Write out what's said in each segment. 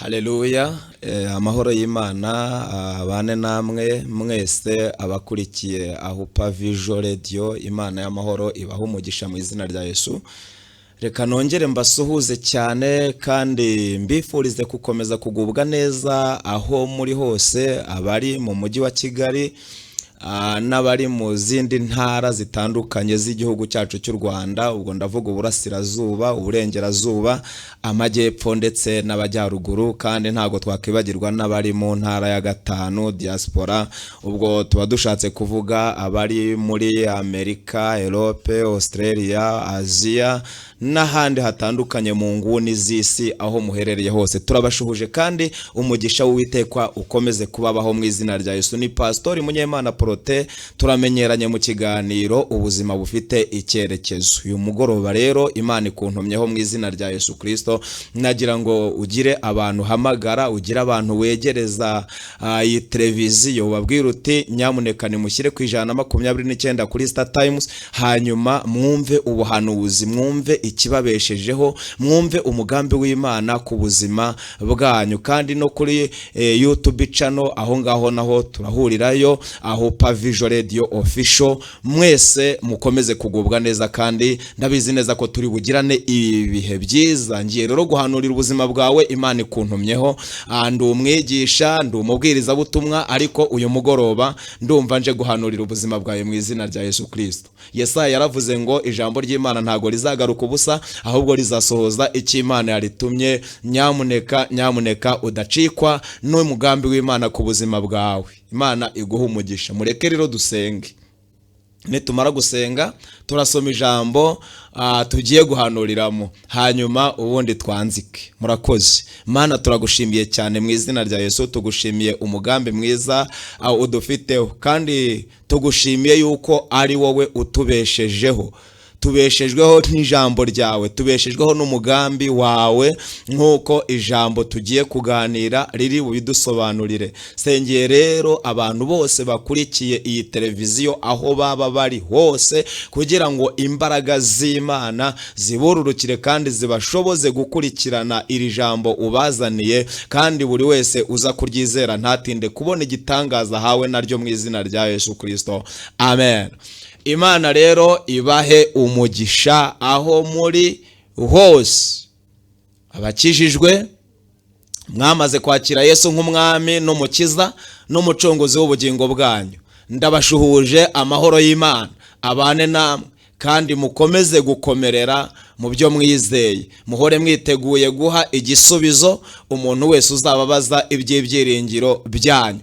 Haleluya, amahoro y'Imana abane namwe mwese abakurikiye ahupa Visual Radio. Imana y'amahoro ibaho umugisha mu izina rya Yesu. Reka nongere mbasuhuze cyane kandi mbifurize gukomeza kugubwa neza aho muri hose, abari mu mujyi wa Kigali n'abari mu zindi ntara zitandukanye z'igihugu cyacu cy'u Rwanda. Ubwo ndavuga uburasirazuba, uburengerazuba, amajyepfo ndetse n'abajyaruguru, kandi ntago twakwibagirwa n'abari mu ntara ya gatanu diaspora. Ubwo tuba dushatse kuvuga abari muri Amerika, Europe, Australia, Asia n'ahandi hatandukanye mu nguni z'isi aho muherereye hose. Turabashuhuje kandi umugisha w'Uwiteka ukomeze kubabaho mu izina rya Yesu. Ni Pastor Munyemana Prote, turamenyeranye mu kiganiro ubuzima bufite icyerekezo. Uyu mugoroba rero Imana ikuntumyeho mu izina rya Yesu Kristo, nagira ngo ugire abantu hamagara, ugire abantu wegereza iyi televiziyo, wabwira uti nyamuneka nimushyire ku 129 kuri Star Times, hanyuma mwumve ubuhanuzi, mwumve ikibabeshejeho, mwumve umugambi w'Imana ku buzima bwanyu. Kandi no kuri YouTube channel aho ngaho naho turahurirayo, aho Visual Radio Official. Mwese mukomeze kugubwa neza kandi ndabizi neza ko turi bugirane ibihe byiza. Ngiye rero guhanurira ubuzima bwawe, Imana ikuntumyeho. Ndi umwigisha, ndi umubwiriza butumwa, ariko uyu mugoroba ndumva nje guhanurira ubuzima bwawe mu izina rya Yesu Kristo. Yesaya yaravuze ngo ijambo ry'Imana ntago rizagaruka ubusa, ahubwo rizasohoza icyo Imana yaritumye. Nyamuneka udacikwa n'umugambi w'Imana ku buzima bwawe. Imana iguha umugisha. Mureke rero dusenge. Nitumara gusenga turasoma ijambo tugiye guhanuriramo, hanyuma ubundi twanzike. Murakoze Mana, turagushimiye cyane mu izina rya Yesu. Tugushimiye umugambi mwiza udufiteho, kandi tugushimiye yuko ari wowe utubeshejeho. Tubeshejweho n'ijambo ryawe, tubeshejweho n'umugambi wawe, nk'uko ijambo tugiye kuganira riri bubidusobanurire. Sengeye rero abantu bose bakurikiye iyi televiziyo aho baba bari hose, kugira ngo imbaraga z'Imana zibururukire kandi zibashoboze gukurikirana iri jambo ubazaniye, kandi buri wese uza kuryizera ntatinde kubona igitangaza hawe naryo mu izina rya Yesu Kristo. Amen. Imana rero ibahe umugisha aho muri hose. Abakijijwe mwamaze kwakira Yesu nk'umwami n'umukiza n'umucunguzi w'ubugingo bwanyu, ndabashuhuje amahoro y'Imana abane namwe, kandi mukomeze gukomerera mu byo mwizeye. Muhore mwiteguye guha igisubizo umuntu wese uzababaza iby'ibyiringiro byanyu.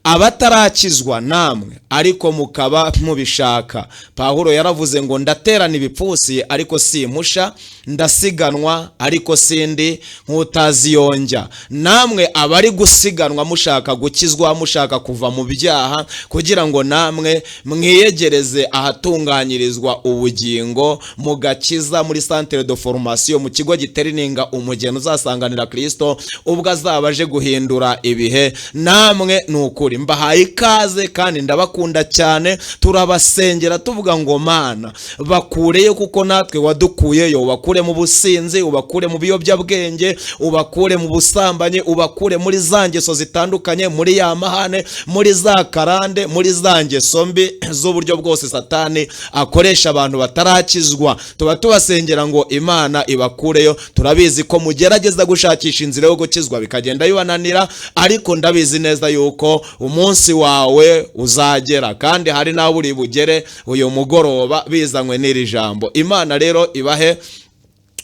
Abatarakizwa namwe ariko mukaba mubishaka, Pawulo yaravuze ngo ndaterana ibipfusi ariko simpusha, ndasiganwa ariko sindi nk'utaziyonja. Namwe abari gusiganwa mushaka gukizwa, mushaka kuva mu byaha, kugira ngo namwe mwiyegereze ahatunganyirizwa ubugingo, mugakiza muri centre de formation, mu kigo giteringa umugeni uzasanganira Kristo ubwo azabaje guhindura ibihe. Namwe nuko mbahaye ikaze kandi ndabakunda cyane. Turabasengera tuvuga ngo Mana bakureyo, kuko natwe wadukuyeyo. Ubakure mu businzi, ubakure mu biyobyabwenge, ubakure mu busambanyi, ubakure muri za ngeso zitandukanye, muri ya mahane, muri za karande, muri za ngeso mbi z'uburyo bwose Satani akoresha abantu batarakizwa. Tuba tubasengera ngo Imana ibakureyo. Turabizi ko mugerageza gushakisha inzira yo gukizwa bikagenda bibananira, ariko ndabizi neza yuko umunsi wawe uzagera, kandi hari naho uri bugere uyu mugoroba bizanywe n'iri jambo. Imana rero ibahe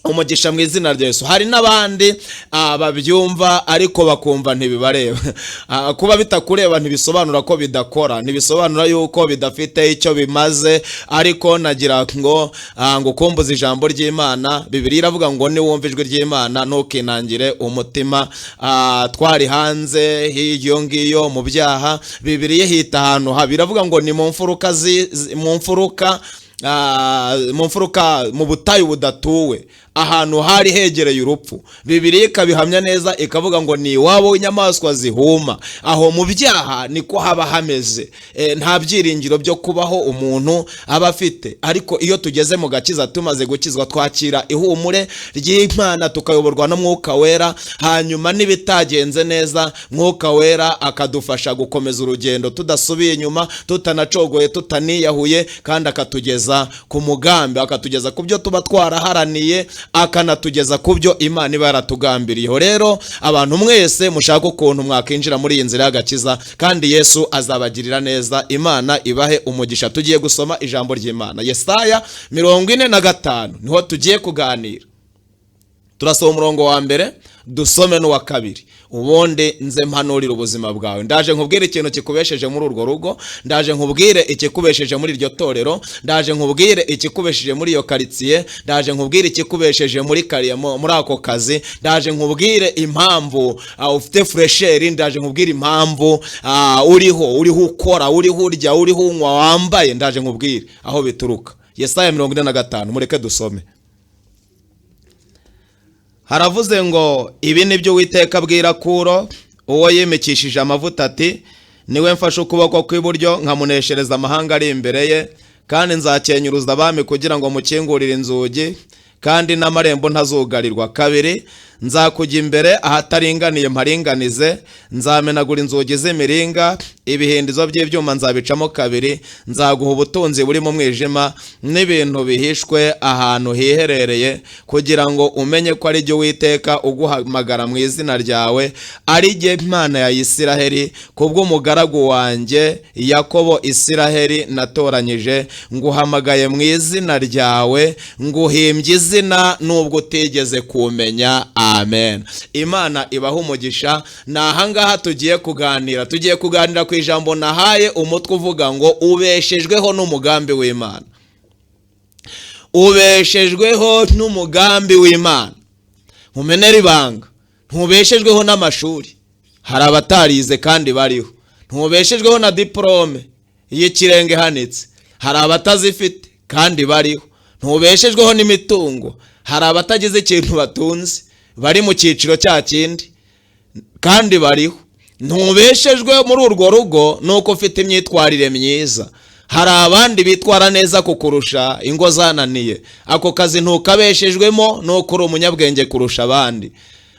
umugisha mu izina rya Yesu. Hari n'abandi babyumva ariko bakumva ntibibareba. Kuba bitakureba ntibisobanura ko bidakora, ntibisobanura yuko bidafite icyo bimaze, ariko nagira ngo ukumbuze ijambo ry'Imana. Bibiliya iravuga ngo niwumva ijwi ry'Imana ntukinangire umutima. Twari hanze hiryo ngiyo mu byaha, Bibiliya hita ahantu habiravuga ngo ni mu mfuruka mu butayu budatuwe, ahantu hari hegereye urupfu. Bibiliya ikabihamya neza ikavuga ngo ni iwabo w'inyamaswa zihuma. Aho mu byaha niko haba hameze, nta byiringiro byo kubaho umuntu aba afite. Ariko iyo tugeze mu gakiza, tumaze gukizwa, twakira ihumure ry'Imana, tukayoborwa na Mwuka Wera. Hanyuma n'ibitagenze neza, Mwuka Wera akadufasha gukomeza urugendo tudasubiye inyuma, tutanacogoye, tutaniyahuye, kandi akatugeza ku mugambi, akatugeza ku byo tuba twaraharaniye, akanatugeza ku byo Imana iba yaratugambiriyeho. Rero abantu mwese mushaka ukuntu mwakinjira muri iyi nzira y'agakiza, kandi Yesu azabagirira neza. Imana ibahe umugisha. Tugiye gusoma ijambo ry'Imana, Yesaya 45 niho tugiye kuganira. Turasoma umurongo wa mbere, dusome n'uwa kabiri, ubundi nze mpanurira ubuzima bwawe. Ndaje nkubwire ikintu kikubesheje muri urwo rugo, ndaje nkubwire ikikubesheje muri iryo torero, ndaje nkubwire ikikubesheje muri iyo karitsiye, ndaje nkubwire ikikubesheje muri muri ako kazi, ndaje nkubwire impamvu ufite fresheri, ndaje nkubwire impamvu uriho ukora, uriho urya, uriho unywa, wambaye, ndaje nkubwire aho bituruka. Yesaya 45, mureke dusome. Haravuze ngo, ibi nibyo Uwiteka abwira Kuro, uwo yimikishije amavuta, ati niwe mfashe ukuboko kw'iburyo nkamuneshereza amahanga ari imbere ye, kandi nzakenyuruza abami kugira ngo mukingurire inzugi, kandi n'amarembo ntazugarirwa. Kabiri, nzakujya imbere ahataringaniye mparinganize, nzamenagura inzugi z'imiringa, ibihindizo by'ibyuma nzabicamo kabiri, nzaguha ubutunzi buri mu mwijima n'ibintu bihishwe ahantu hiherereye, kugira ngo umenye ko ari jye Uwiteka uguhamagara mu izina ryawe, ari jye Imana ya Isiraheli, kubw'umugaragu wanjye Yakobo Isiraheli natoranyije, nguhamagaye mu izina ryawe, nguhimbye izina nubwo utigeze kumenya. Amen. Imana ibaha umugisha. Nahangaha tugiye kuganira ku ijambo nahaye umutwe uvuga ngo ubeshejweho n'umugambi w'Imana. Ubeshejweho n'umugambi w'Imana. Nkumenera ibanga, ntubeshejweho n'amashuri, hari abatarize kandi bariho. Ntubeshejweho na diplome y'ikirenge hanitse, hari abatazifite kandi bariho. Ntubeshejweho n'imitungo, hari abatagize ikintu batunze, bari mu cyiciro cya kindi kandi bariho. Ntubeshejwe muri urwo rugo nuko ufite imyitwarire myiza, hari abandi bitwara neza kukurusha, ingo zananiye. Ako kazi ntukabeshejwemo nuko uri umunyabwenge kurusha abandi.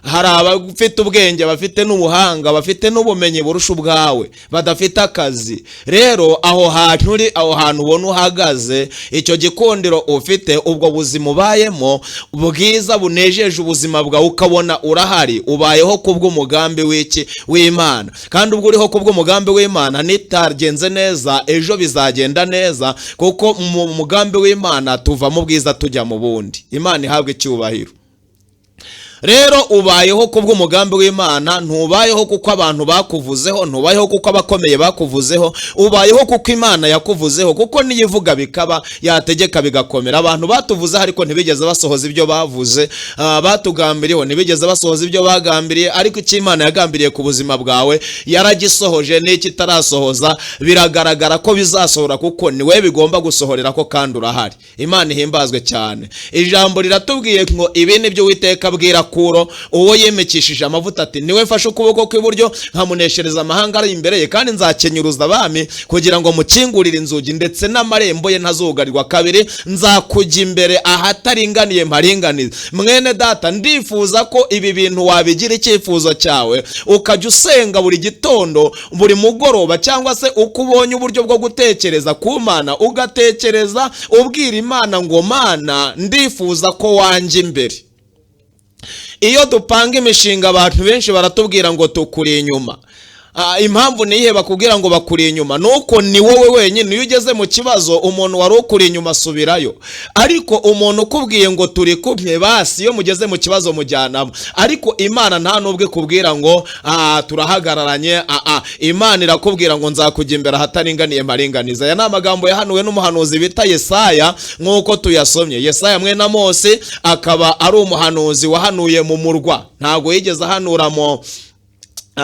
Hari abafite ubwenge, bafite n'ubuhanga, bafite n'ubumenyi burusha ubwawe, badafite akazi. Rero aho hantu uri, aho hantu ubona uhagaze, icyo gikundiro ufite, ubwo buzima ubayemo bwiza bunejeje ubuzima bwawe, ukabona urahari, ubayeho kubw'umugambi w'Imana. Kandi ubwo uriho kubw'umugambi w'Imana, nitagenze neza ejo bizagenda neza, kuko mu mugambi w'Imana tuva mu bwiza tujya mu bundi. Imana ihabwe icyubahiro. Rero ubayeho kubw'umugambi w'Imana, ntubayeho kuko abantu bakuvuzeho, ntubayeho kuko abakomeye bakuvuzeho, ubayeho kuko Imana yakuvuzeho, kuko niyivuga bikaba, yategeka bigakomera. Abantu batuvuze ariko ntibigeze basohoza ibyo bavuze, batugambiriyeho ntibigeze basohoza ibyo bagambiriye, ariko icyo Imana yagambiriye ku buzima bwawe yaragisohoje. n'iki itarasohoza biragaragara ko bizasohora, kuko niwe bigomba gusohorera ko kandi urahari. Imana ihimbazwe cyane. Ijambo riratubwiye ngo ibi nibyo Uwiteka abwira Kuro, uwo yimikishije amavuta, ati niwe mfashe ukuboko kw'iburyo nkamuneshereza amahanga ari imbere ye, kandi nzakenyuruza abami kugira ngo mukingurire inzugi, ndetse n'amarembo ye ntazugarirwa. Kabiri, nzakujya imbere ahataringaniye mparinganiza. Mwene data, ndifuza ko ibi bintu wabigira icyifuzo cyawe, ukajya usenga buri gitondo, buri mugoroba, cyangwa se uko ubonye uburyo bwo gutekereza ku Mana, ugatekereza ubwira Imana ngo Mana, ndifuza ko wanje imbere. Iyo dupanga imishinga, abantu benshi baratubwira ngo tukuri inyuma. Impamvu niyihe bakubwira ngo bakuri inyuma? Nuko ni wowe wenyine. Iyo ugeze mu kibazo, umuntu wari ukuri inyuma asubirayo. Ariko umuntu ukubwiye ngo turi kumwe, basi iyo mugeze mu kibazo mujyanamo. Ariko Imana nta nubwo ikubwira ngo turahagararanye. Imana irakubwira ngo nzakujya imbere ahataringaniye mparinganiza. Aya ni amagambo yahanuwe n'umuhanuzi bita Yesaya, nk'uko tuyasomye. Yesaya mwene Amosi akaba ari umuhanuzi wahanuye mu murwa, ntabwo yigeze ahanura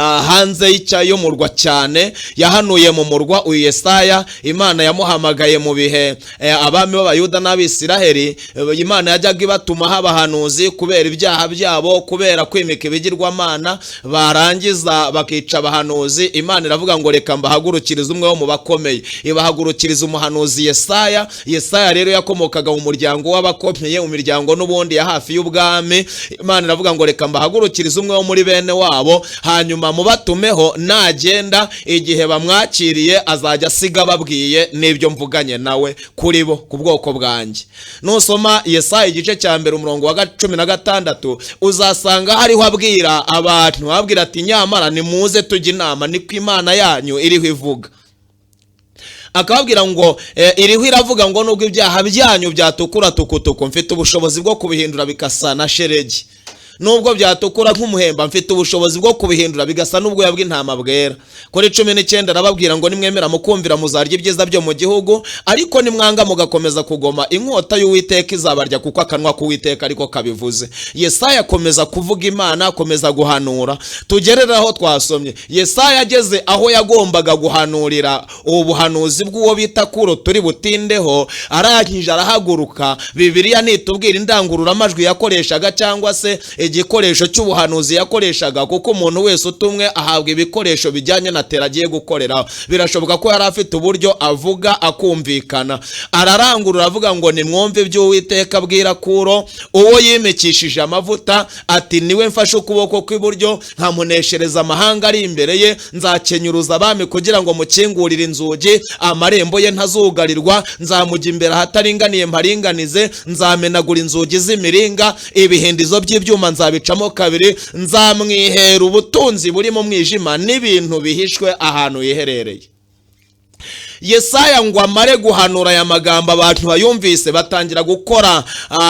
hanze y'icyayo murwa cyane, yahanuye mu murwa uyu Yesaya. Imana yamuhamagaye mu bihe abami b'Abayuda n'Abisiraheli. Imana yajyaga ibatuma abahanuzi kubera ibyaha byabo, kubera kwimika ibigirwamana, barangiza bakica abahanuzi. Imana iravuga ngo reka mbahagurukirize umwe wo mu bakomeye, ibahagurukiriza umuhanuzi Yesaya. Yesaya rero yakomokaga mu muryango w'abakomeye, mu miryango n'ubundi ya hafi y'ubwami. Imana iravuga ngo reka mbahagurukirize umwe wo muri bene wabo, hanyuma mubatumeho, nagenda igihe bamwakiriye azajya asiga babwiye n'ibyo mvuganye nawe kuri bo ku bwoko bwanjye. Nusoma Yesaya igice cya mbere umurongo wa 16 uzasanga hariho abwira abantu, abwira ati nyamara nimuze tujye inama, niko Imana yanyu iriho ivuga. Akababwira ngo iriho iravuga ngo nubwo ibyaha byanyu byatukura tukutuku, mfite ubushobozi bwo kubihindura bikasa na sheregi. Nubwo byatukura nk'umuhemba, mfite ubushobozi bwo kubihindura bigasa n'ubwoya bw'intama bwera. Kuri 19 arababwira ngo nimwemera mukumvira muzarya ibyiza byo mu gihugu, ariko nimwanga mugakomeza kugoma, inkota y'Uwiteka izabarya, kuko akanwa k'Uwiteka ariko kabivuze. Yesaya akomeza kuvuga Imana, akomeza guhanura. Tugerera aho twasomye, Yesaya ageze aho yagombaga guhanurira ubuhanuzi bw'uwo bita Kuro turi butindeho, arangije arahaguruka. Bibiliya nitubwira indangurura amajwi yakoreshaga cyangwa se igikoresho cy'ubuhanuzi yakoreshaga, kuko umuntu wese utumwe ahabwa ibikoresho bijyanye na teragiye gukorera. Birashoboka ko yari afite uburyo avuga akumvikana. Ararangurura avuga ngo nimwumve ibyo Uwiteka abwira Kuro, uwo yimikishije amavuta, ati niwe mfashe ukuboko kw'iburyo nkamuneshereza amahanga ari imbere ye, nzakenyuruza abami kugira ngo mukingurire inzugi, amarembo ye ntazugarirwa, nzamujya imbere ahataringaniye mparinganize, nzamenagura inzugi z'imiringa, ibihindizo by'ibyuma nzabicamo kabiri, nzamwihera ubutunzi buri mu mwijima n'ibintu bihishwe ahantu yiherereye. Yesaya ngo amare guhanura aya magambo, abantu bayumvise batangira gukora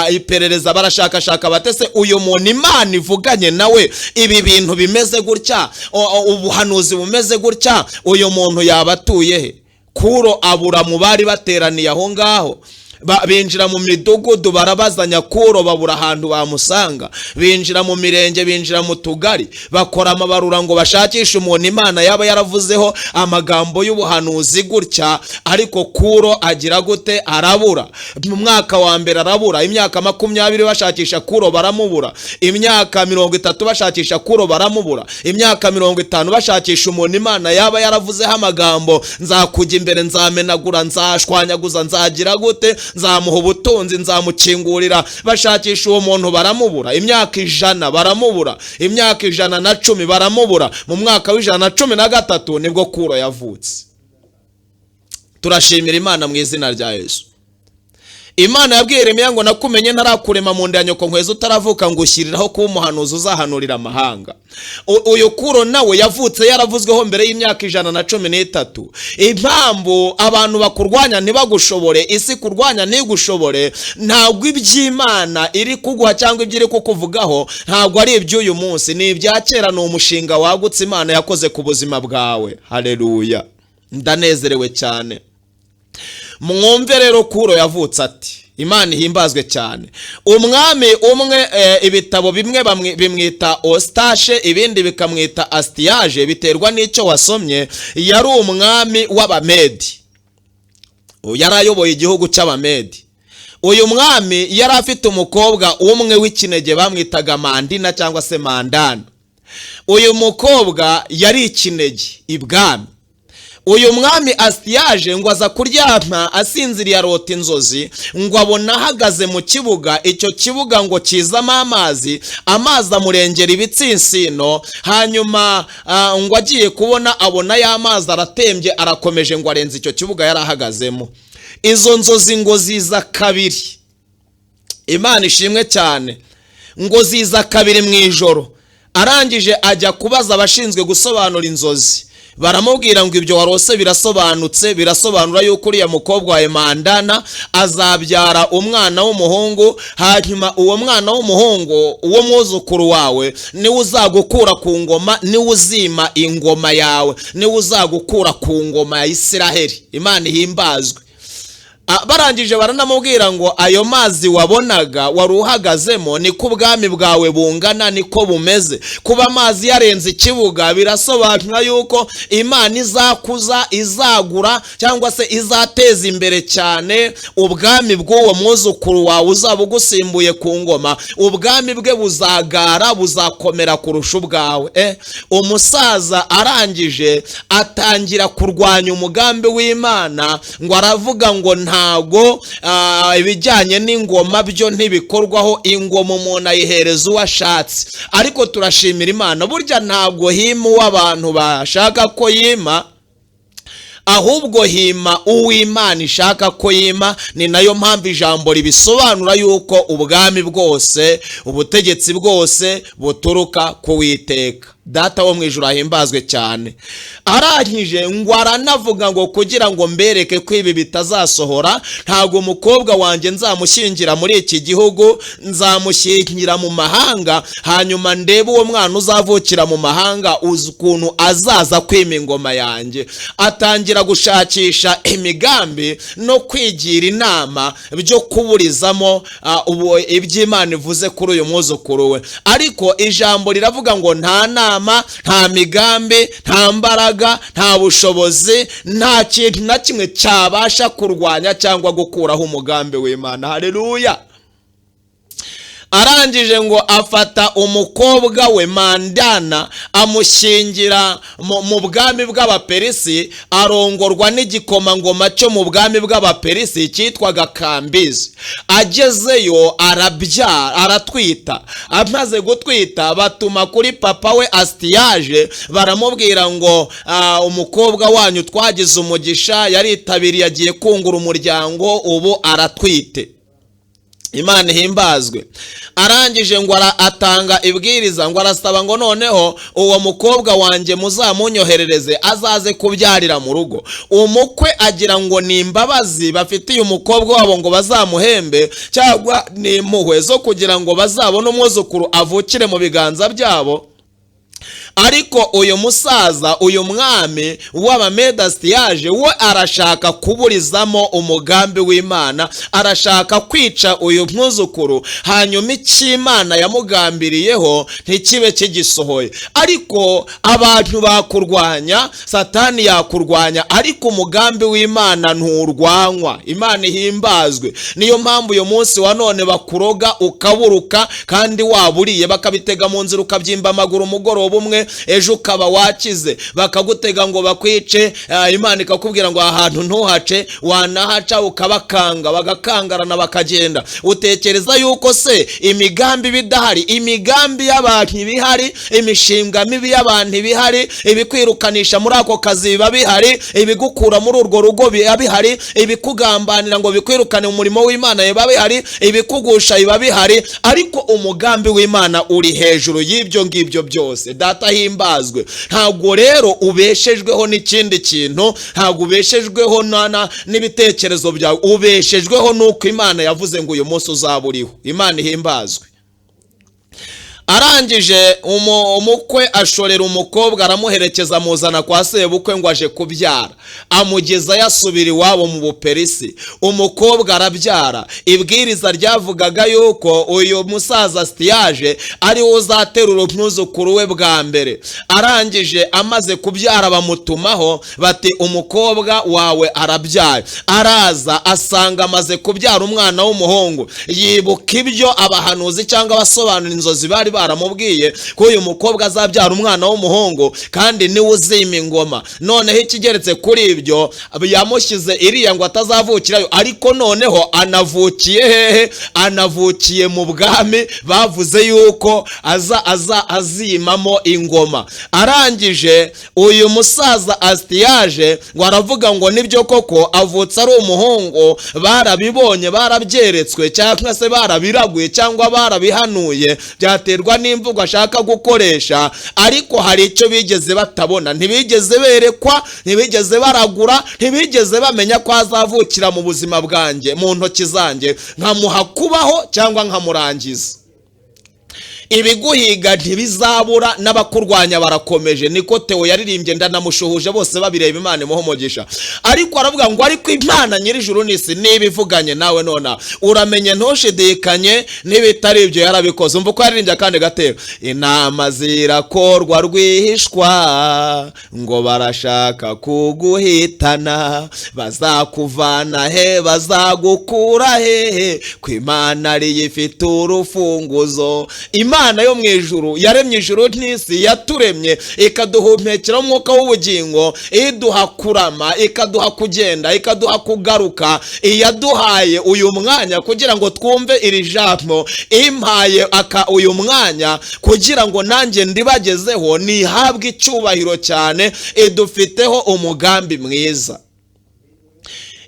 iperereza, barashakashaka batese uyu muntu Imana ivuganye nawe ibi bintu bimeze gutya, ubuhanuzi bumeze gutya, uyu muntu yabatuye he? Kuro abura mu bari bateraniye aho ngaho. Binjira mu midugudu barabazanya Kuro, babura ahantu bamusanga. Binjira mu mirenge, binjira mu tugari, bakora amabarura ngo bashakishe umuntu Imana yaba yaravuzeho amagambo y'ubuhanuzi gutya. Ariko Kuro agira gute? Arabura. Mu mwaka wa mbere arabura. Imyaka 20 bashakisha Kuro baramubura. Imyaka 30 bashakisha Kuro baramubura. Imyaka 50 bashakisha umuntu Imana yaba yaravuzeho amagambo, nzakujya imbere, nzamenagura, nzashwanyaguza, nzagira gute, nzamuha ubutunzi, nzamukingurira. Bashakisha uwo muntu baramubura. Imyaka 100 baramubura. Imyaka 110 baramubura. Mu mwaka w'113 nibwo Kuro yavutse. Turashimira Imana mu izina rya Yesu. Imana yabwiye Yeremiya ngo nakumenye ntarakurema mu nda ya nyoko nkwezo utaravuka, ngo ushyiriraho kuba umuhanuzi uzahanurira amahanga. Uyu Kuro nawe yavutse yaravuzweho mbere y'imyaka 113. Impamvu abantu bakurwanya ntibagushobore, isi kurwanya ntigushobore, ntabwo iby'Imana iri kuguha cyangwa ibyo iri kukuvugaho ntabwo ari iby'uyu munsi, ni ibya kera. Ni umushinga wagutse Imana yakoze ku buzima bwawe. Haleluya, ndanezerewe cyane. Mwumve rero Kuro yavutse ati, Imana ihimbazwe cyane. Umwami umwe, ibitabo bimwe bimwita Ostashe, ibindi bikamwita Astiyaje, biterwa n'icyo wasomye. Yari umwami w'Abamedi, yari ayoboye igihugu cy'Abamedi. Uyu mwami yari afite umukobwa umwe w'ikinege bamwitaga Mandina cyangwa se Mandana. Uyu mukobwa yari ikinege ibwami. Uyu mwami Astiyaje ngo aza kuryama asinziriye, arota inzozi, ngo abona ahagaze mu kibuga. Icyo kibuga ngo kizamo amazi amurengera ibitsinsino. Hanyuma ngo agiye kubona abona ya mazi aratembye, arakomeje ngo arenze icyo kibuga yari ahagazemo. Izo nzozi ngo ziza kabiri. Imana ishimwe cyane. Ngo ziza kabiri mu ijoro. Arangije ajya kubaza abashinzwe gusobanura inzozi. Baramubwira ngo ibyo warose birasobanutse, birasobanura yuko uriya mukobwa wa Mandana azabyara umwana w'umuhungu. Hanyuma uwo mwana w'umuhungu, uwo mwuzukuru wawe, niwe uzagukura ku ngoma, niwe uzima ingoma yawe, niwe uzagukura ku ngoma ya Isiraheli. Imana ihimbazwe. barangije baranamubwira ngo ayo mazi wabonaga wari uhagazemo niko ubwami bwawe bungana, niko bumeze. Kuba amazi yarenze ikibuga birasobanura yuko Imana izakuza, izagura cyangwa se izateza imbere cyane ubwami bw'uwo mwuzukuru wawe uzaba ugusimbuye ku ngoma. Ubwami bwe buzagara, buzakomera kurusha ubwawe. Umusaza arangije atangira kurwanya umugambi w'Imana, ngo aravuga ngo ntago ibijyanye n'ingoma byo ntibikorwaho, ingoma umuntu ayihereza uwo ashatse. Ariko turashimira Imana, burya ntabwo hima uw'abantu bashaka ko yima, ahubwo hima uw'Imana ishaka ko yima. Ni nayo mpamvu ijambo ribisobanura yuko ubwami bwose, ubutegetsi bwose buturuka ku Uwiteka. Data wo mu ijuru ahimbazwe cyane. Arangije ngo aranavuga ngo kugira ngo mbereke ko ibi bitazasohora, ntago umukobwa wanjye nzamushyingira muri iki gihugu, nzamushyingira mu mahanga, hanyuma ndebe uwo mwana uzavukira mu mahanga ukuntu azaza kwima ingoma yanjye. Atangira gushakisha imigambi no kwigira inama byo kuburizamo iby'Imana ivuze kuri uyu mwuzukuru we. Ariko ijambo riravuga ngo nta nama, nta migambi, nta mbaraga, nta bushobozi, nta kintu na kimwe cyabasha kurwanya cyangwa gukuraho umugambi w'Imana. Haleluya. Arangije ngo afata umukobwa we Mandana amushyingira mu bwami bw'Abaperisi, arongorwa n'igikomangoma cyo mu bwami bw'Abaperisi cyitwaga Kambizi. Agezeyo arabyara, aratwita. Amaze gutwita batuma kuri papa we Astiyaje, baramubwira ngo umukobwa wanyu twagize umugisha, yaritabiriye, agiye kungura umuryango, ubu aratwite. Imana ihimbazwe. Arangije ngo atanga ibwiriza, ngo arasaba ngo noneho uwo mukobwa wanjye muzamunyoherereze azaze kubyarira mu rugo. Umukwe agira ngo ni imbabazi bafitiye umukobwa wabo ngo bazamuhembe, cyangwa ni impuhwe zo kugira ngo bazabone umwuzukuru avukire mu biganza byabo. Ariko uyu musaza, uyu mwami w'Abamedasitiyaje, we arashaka kuburizamo umugambi w'Imana, arashaka kwica uyu mwuzukuru, hanyuma icy'Imana yamugambiriyeho ntikibe kigisohoye. Ariko abantu bakurwanya, Satani yakurwanya, ariko umugambi w'Imana nturwanywa. Imana ihimbazwe. Niyo mpamvu uyu munsi wa none bakuroga ukaburuka, kandi waburiye, bakabitega mu nzira ukabyimba amaguru umugoroba umwe, ejo ukaba wakize. Bakagutega ngo bakwice, Imana ikakubwira ngo ahantu ntuhace, wanahaca ukabakanga, bagakangarana bakagenda. Utekereza yuko se imigambi bidahari, imigambi y'abantu ibihari, imishinga mibi y'abantu ibihari, ibikwirukanisha muri ako kazi biba bihari, ibigukura muri urwo rugo biba bihari, ibikugambanira ngo bikwirukane mu murimo w'Imana biba bihari, ibikugusha biba bihari. Ariko umugambi w'Imana uri hejuru y'ibyo ngibyo byose. Data himbazwe. Ntabwo rero ubeshejweho n'ikindi kintu, ntabwo ubeshejweho n'ibitekerezo byawe, ubeshejweho nuko Imana yavuze ngo uyu munsi uzaburiho. Imana ihimbazwe. Arangije umukwe ashorera umukobwa, aramuherekeza, amuzana kwa sebukwe ngo aje kubyara. Amugeza yasubira iwabo mu Buperisi. Umukobwa arabyara. Ibwiriza ryavugaga yuko uyu musaza Astiyaje ari we uzaterura umwuzukuru we bwa mbere. Arangije amaze kubyara bamutumaho bati umukobwa wawe arabyaye. Araza asanga amaze kubyara umwana w'umuhungu. Yibuka ibyo abahanuzi cyangwa abasobanura inzozi bari baramubwiye ko uyu mukobwa azabyara umwana w'umuhungu kandi niwe uzima ingoma. Noneho ikigeretse kuri ibyo yamushyize iriya ngo atazavukirayo, ariko noneho anavukiye hehe? Anavukiye mu bwami bavuze yuko azimamo ingoma. Arangije uyu musaza Astiyaje ngo aravuga ngo nibyo koko avutse ari umuhungu, barabibonye, barabyeretswe, cyangwa se barabiraguye cyangwa barabihanuye, byaterwa n'imvugo ashaka gukoresha. Ariko hari icyo bigeze batabona, ntibigeze berekwa, ntibigeze baragura, ntibigeze bamenya ko azavukira mu buzima bwanjye, mu ntoki zanjye, nkamuha kubaho cyangwa nkamurangiza. ibiguhiga ntibizabura n'abakurwanya barakomeje. niko Theo yaririmbye ndanamushuhuje bose babireba Imana imuhomogisha. ariko aravuga ngo ariko Imana nyir'ijuru n'isi nibivuganye nawe nona uramenye ntushidikanye n'ibitari ibyo yarabikoze. umva uko yaririmbye kandi gatero inama zirakorwa rwihishwa ngo barashaka kuguhitana bazakuvana he bazagukura he ko Imana ariyo ifite urufunguzo. Imana yo mu ijuru yaremye ijuru n'isi yaturemye ikaduhumekera umwuka w'ubugingo iduha kurama ikaduha kugenda ikaduha kugaruka. iyaduhaye uyu mwanya kugira ngo twumve iri jambo impaye uyu mwanya kugira ngo nanjye ndibagezeho nihabwe icyubahiro cyane. idufiteho umugambi mwiza.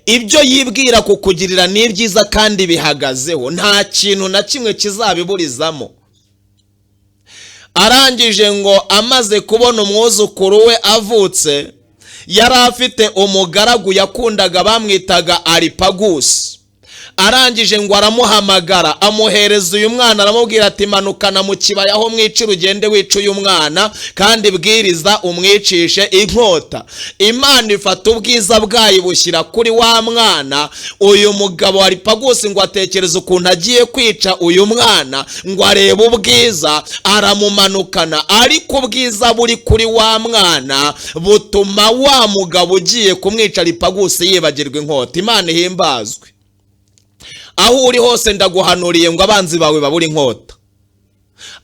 ibyo yibwira kukugirira ni byiza kandi bihagazeho nta kintu na kimwe kizabiburizamo. arangije ngo amaze kubona umwuzukuru we avutse yari afite umugaragu yakundaga bamwitaga Aripagusi. arangije ngo aramuhamagara amuhereza uyu mwana aramubwira ati manukana mu kibaya aho mwicira ugende wica uyu mwana kandi bwiriza umwicishe inkota. Imana ifata ubwiza bwayo bushyira kuri wa mwana. uyu mugabo wa Aripagusi ngo atekereza ukuntu agiye kwica uyu mwana ngo arebe ubwiza aramumanukana. ariko ubwiza buri kuri wa mwana butuma wa mugabo ugiye kumwica Aripagusi yibagirwa inkota. Imana ihimbazwe. aho uri hose ndaguhanuriye ngo abanzi bawe babura inkota.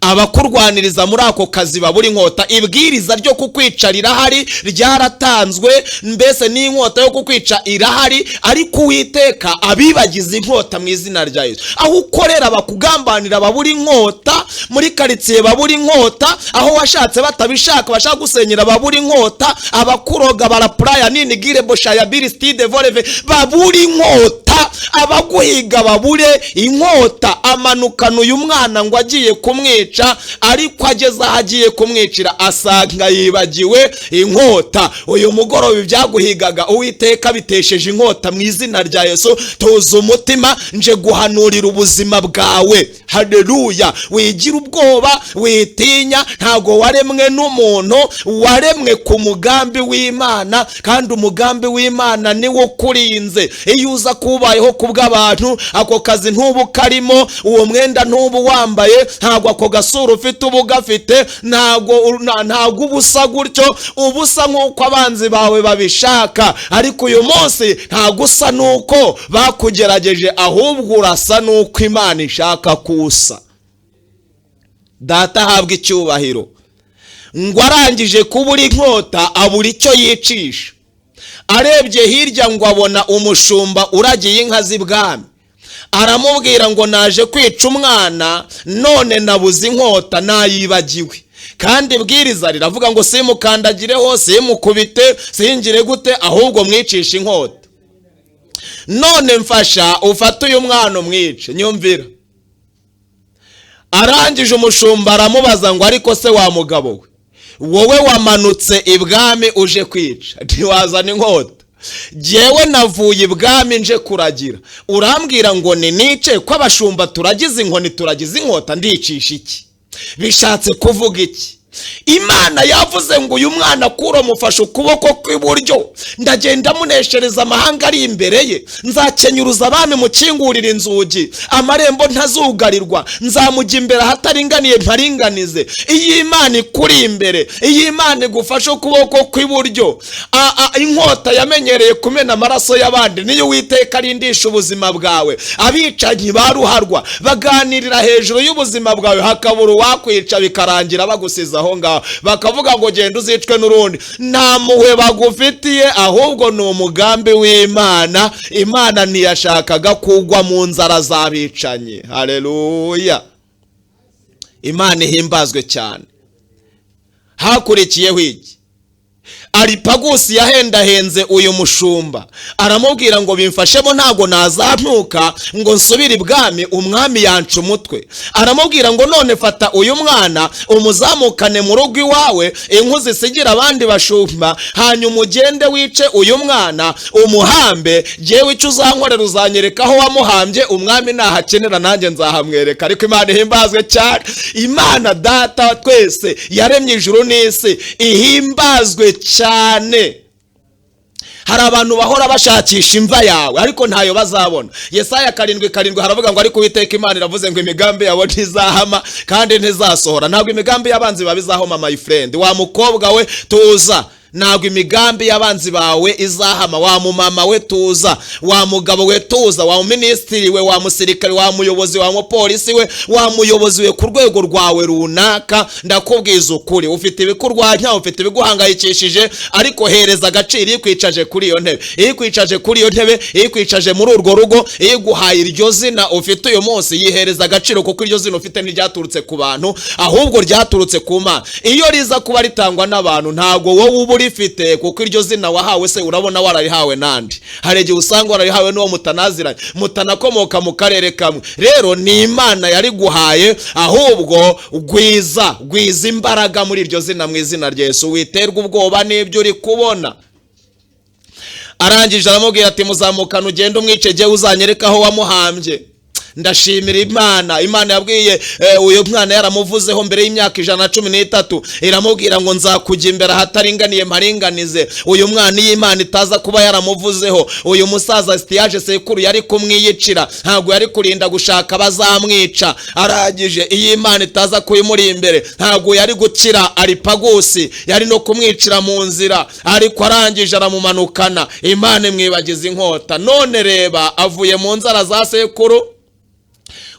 abakurwaniriza muri ako kazi babura inkota. ibwiriza ryo kukwica rirahari ryaratanzwe mbese n'inkota yo kukwica irahari. ariko Uwiteka abibagize inkota mu izina rya Yesu. aho ukorera bakugambanira babura inkota. muri karitsiye babura inkota. aho washatse batabishaka bashaka gusenyera babura inkota. abakuroga barapuraya nini gire boshaya biristide voleve babura inkota. abaguhiga babure inkota. amanukana uyu mwana ngo agiye kumwica ariko ageze aho agiye kumwicira asanga yibagiwe inkota. uyu mugoroba ibyaguhigaga Uwiteka bitesheje inkota mu izina rya Yesu. tuza umutima nje guhanurira ubuzima bwawe. haleluya. wigira ubwoba witinya. ntago waremwe n'umuntu waremwe ku mugambi w'Imana kandi umugambi w'Imana niwo kurinze. iyo uza kubayeho kubw'abantu ako kazi ntubu karimo uwo mwenda ntubu wambaye ntago ako gasura ufite ubu gafite ntago ubusa gutyo ubusa nk'uko abanzi bawe babishaka. ariko uyu munsi ntago usa nuko bakugerageje ahubwo urasa nuko Imana ishaka kusa. data ahabwa icyubahiro. ngo arangije kubura inkota abura icyo yicisha. arebye hirya ngo abona umushumba uragiye inka z'ibwami. aramubwira ngo naje kwica umwana none nabuze inkota nayibagiwe. kandi bwiriza riravuga ngo simukandagireho simukubite singire gute ahubwo mwicisha inkota. none mfasha ufate uyu mwana umwice. nyumvira. arangije umushumba aramubaza ngo ariko se wa mugabo we wowe wamanutse ibwami uje kwica ntiwazana inkota? Jyewe navuye ibwami nje kuragira urambwira ngo ni nice ko abashumba turagize inkoni turagize inkota ndicisha iki? bishatse kuvuga iki? Imana yavuze ngo uyu mwana kuro mufashe ukuboko kw'iburyo ndagenda muneshereza amahanga ari imbere ye. nzakenyuruza abami mukingurira inzugi amarembo ntazugarirwa. nzamujya imbere ahataringaniye mparinganize. iyi Imana ikuri imbere, iyi Imana igufashe ukuboko kw'iburyo. inkota yamenyereye kumena amaraso y'abandi niyo Uwiteka arindisha ubuzima bwawe. abicanyi baruharwa baganirira hejuru y'ubuzima bwawe hakabura uwakwica bikarangira bagusiza aho ngaho bakavuga ngo genda uzicwe n'urundi. nta muhwe bagufitiye ahubwo ni umugambi w'Imana. Imana ntiyashakaga kugwa mu nzara z'abicanyi. haleluya. Imana ihimbazwe cyane. hakurikiyeho iki? Aripagusi yahendahenze uyu mushumba, aramubwira ngo bimfashemo ntago nazamuka ngo nsubire ibwami, umwami yanca umutwe. Aramubwira ngo none fata uyu mwana umuzamukane mu rugo iwawe, inku zisigira abandi bashumba, hanyuma ugende wice uyu mwana umuhambe, jewe icyo uzankorera uzanyereka aho wamuhambye, umwami nahakenera nanjye nzahamwereka. Ariko Imana ihimbazwe cyane, Imana data twese yaremye ijuru n'isi, ihimbazwe cyane. Hari abantu bahora bashakisha imva yawe ariko ntayo bazabona. Yesaya 7:7 haravuga ngo ariko Uwiteka Imana iravuze ngo imigambi yabo ntizahama kandi ntizasohora. Ntabwo imigambi y'abanzi babizahoma my friend. Wa mukobwa we tuza, ntabwo imigambi y'abanzi bawe izahama. Wa mumama we tuza, wa mugabo we tuza, wa minisitiri we, wa musirikare, wa muyobozi, wa mupolisi we, wa muyobozi we ku rwego rwawe runaka, ndakubwiza ukuri ufite ibikurwanya, ufite ibiguhangayikishije, ariko hereza agaciro ikwicaje kuri iyo ntebe. Ikwicaje kuri iyo ntebe, ikwicaje muri urwo rugo, iguhaye iryo zina ufite uyu munsi, yihereza agaciro kuko iryo zina ufite ntiryaturutse ku bantu ahubwo ryaturutse ku Mana. Iyo riza kuba ritangwa n'abantu ntago wowe uba urifite, kuko iryo zina wahawe se urabona wararihawe nandi. Hari igihe usanga wararihawe n'uwo mutanaziranye, mutanakomoka mu karere kamwe. Rero ni Imana yari guhaye, ahubwo gwiza imbaraga muri iryo zina mu izina rya Yesu. Witerwa ubwoba n'ibyo uri kubona. Arangije aramubwira ati muzamukana ugende umwice, jewe uzanyereka aho wamuhambye. Ndashimira Imana yabwiye uyu mwana yaramuvuzeho mbere y'imyaka 113, iramubwira ngo nzakujya imbere ahataringaniye mparinganize. Uyu mwana iyi Imana itaza kuba yaramuvuzeho, uyu musaza Sitiyaje sekuru yari kumwiyicira, ntabwo yari kurinda gushaka bazamwica. Aragije iyi Imana itaza kuyimuri imbere, ntabwo yari gukira Aripagusi, yari no kumwicira mu nzira. Ariko arangije aramumanukana, Imana imwibagiza inkota. None reba, avuye mu nzara za sekuru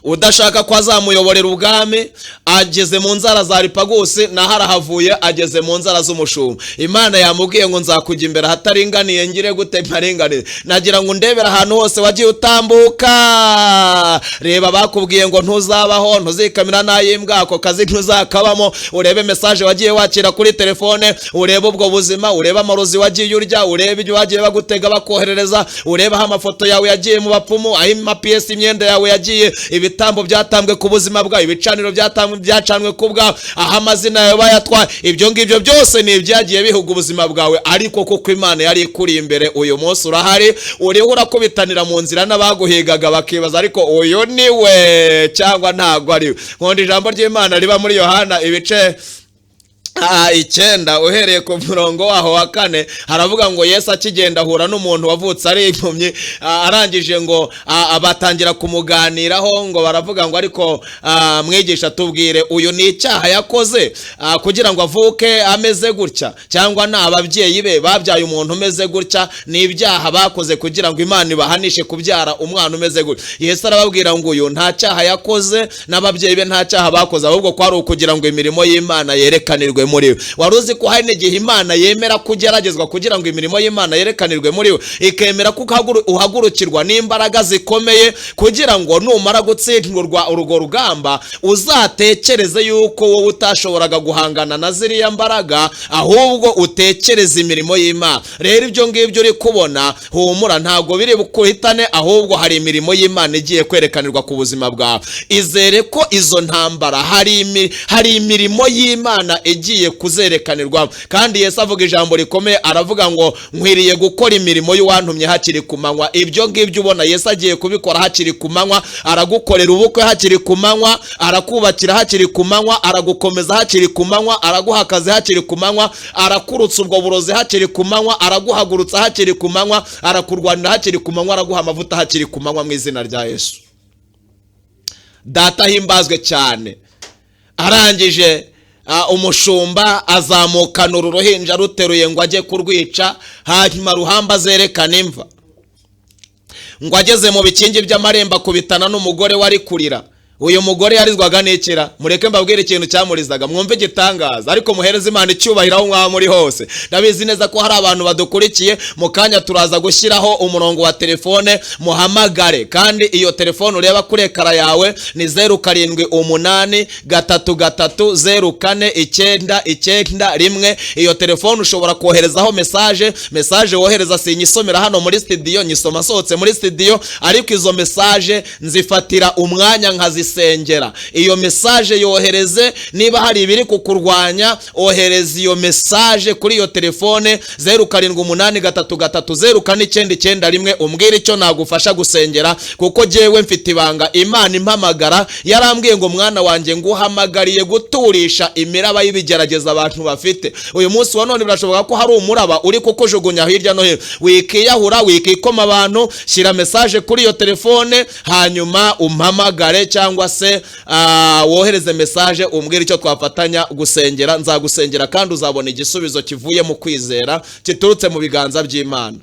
udashaka ko azamuyoborera ubwami, ageze mu nzara za Aripagusi, naho arahavuye ageze mu nzara z'umushumba. Imana yamubwiye ngo nzakujya imbere ahataringaniye, ngire gute mparinganize. Nagira ngo ndebera ahantu hose wagiye utambuka, reba bakubwiye ngo ntuzabaho, ntuzikamira nayimbwa, ako kazi ntuzakabamo. Urebe message wagiye wakira kuri telefone, urebe ubwo buzima, urebe amarozi wagiye urya, urebe ibyo wagiye bagutega bakoherereza, urebe aho amafoto yawe yagiye mu bapfumu, aho amapiyesi imyenda yawe yagiye, ibitambo byatambwe ku buzima bwawe, ibicaniro byacanwe ku bwawe, aho amazina yawe bayatwaye. Ibyo ngibyo byose ni ibyagiye bihuga ubuzima bwawe, ariko kuko Imana yari ikuri imbere, uyu munsi urahari, uriho urakubitanira mu nzira n'abaguhigaga bakibaza ariko uyu ni we cyangwa ntago ari we. Nkunda ijambo ry'Imana riba muri Yohana ibice 9 uhereye ku murongo waho wa 4, haravuga ngo Yesu akigenda ahura n'umuntu wavutse ari impumyi. Arangije ngo abatangira kumuganiraho, ngo baravuga ngo ariko mwigisha tubwire, uyu ni icyaha yakoze kugira ngo avuke ameze gutya, cyangwa ni ababyeyi be babyaye umuntu umeze gutya? Ni ibyaha bakoze kugira ngo Imana ibahanishe kubyara umwana umeze gutya. Yesu arababwira ngo uyu nta cyaha yakoze, n'ababyeyi be nta cyaha bakoze, ahubwo kwari ukugira ngo imirimo y'Imana yerekanirwe muri we. Waruzi ko hari n'igihe Imana yemera kugeragezwa kugira ngo imirimo y'Imana yerekanirwe muri we, ikemera ko uhagurukirwa n'imbaraga zikomeye kugira ngo numara gutsindwa urwo rugamba uzatekereze yuko wowe utashoboraga guhangana na ziriya mbaraga, ahubwo utekereze imirimo y'Imana. Rero ibyo ngibyo uri kubona, humura, ntago biri bukuhitane, ahubwo hari imirimo y'Imana igiye kwerekanirwa ku buzima bwawe. Izere ko izo ntambara hari imirimo y'Imana igiye kuzerekanirwa. Kandi Yesu avuga ijambo rikomeye, aravuga ngo nkwiriye gukora imirimo y'uwantumye hakiri ku manywa. Ibyo ngibyo ubona Yesu agiye kubikora hakiri ku manywa. Aragukorera ubukwe hakiri ku manywa, arakubakira hakiri ku manywa, aragukomeza hakiri ku manywa, araguha akazi hakiri ku manywa, arakurutsa ubwo burozi hakiri ku manywa, araguhagurutsa hakiri ku manywa, arakurwanira hakiri ku manywa, araguha amavuta hakiri ku manywa mu izina rya Yesu. Data himbazwe cyane. Arangije umushumba azamukana uruhinja ruteruye ngo ajye kurwica, hanyuma ruhamba zerekana imva. Ngo ageze mu bikingi by'amarembo akubitana n'umugore wari kurira. uyu mugore yarizwaga n'ikira. Mureke mbabwire ikintu cyamurizaga, mwumve igitangaza, ariko muhereze Imana icyubahiro aho mwaba muri hose. Ndabizi neza ko hari abantu badukurikiye, mu kanya turaza gushyiraho umurongo wa telefone, muhamagare. Kandi iyo telefone ureba kuri ekara yawe ni 0783034991. Iyo telefone ushobora koherezaho message wohereza sinyisomera hano muri studio, nyisoma sohotse muri studio, ariko izo message nzifatira umwanya nkazisengera. Iyo message yohereze, niba hari ibiri kukurwanya ohereza iyo message kuri iyo telefone 0783034991. umbwire icyo nagufasha gusengera, kuko jewe mfite ibanga Imana impamagara. Yarambwiye ngo mwana wanjye nguhamagariye guturisha imiraba y'ibigerageza abantu bafite. Uyu munsi wa none birashoboka ko hari umuraba uri kukujugunya hirya no hino, wikiyahura, wikikoma abantu. Shyira message kuri iyo telefone, hanyuma umpamagare cyangwa se wohereze message umbwire icyo twafatanya gusengera. Nzagusengera kandi uzabona igisubizo kivuye mu kwizera, kiturutse mu biganza by'Imana.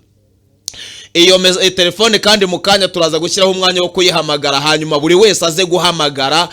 Iyo telefone kandi mu kanya turaza gushyiraho umwanya wo kuyihamagara, hanyuma buri wese aze guhamagara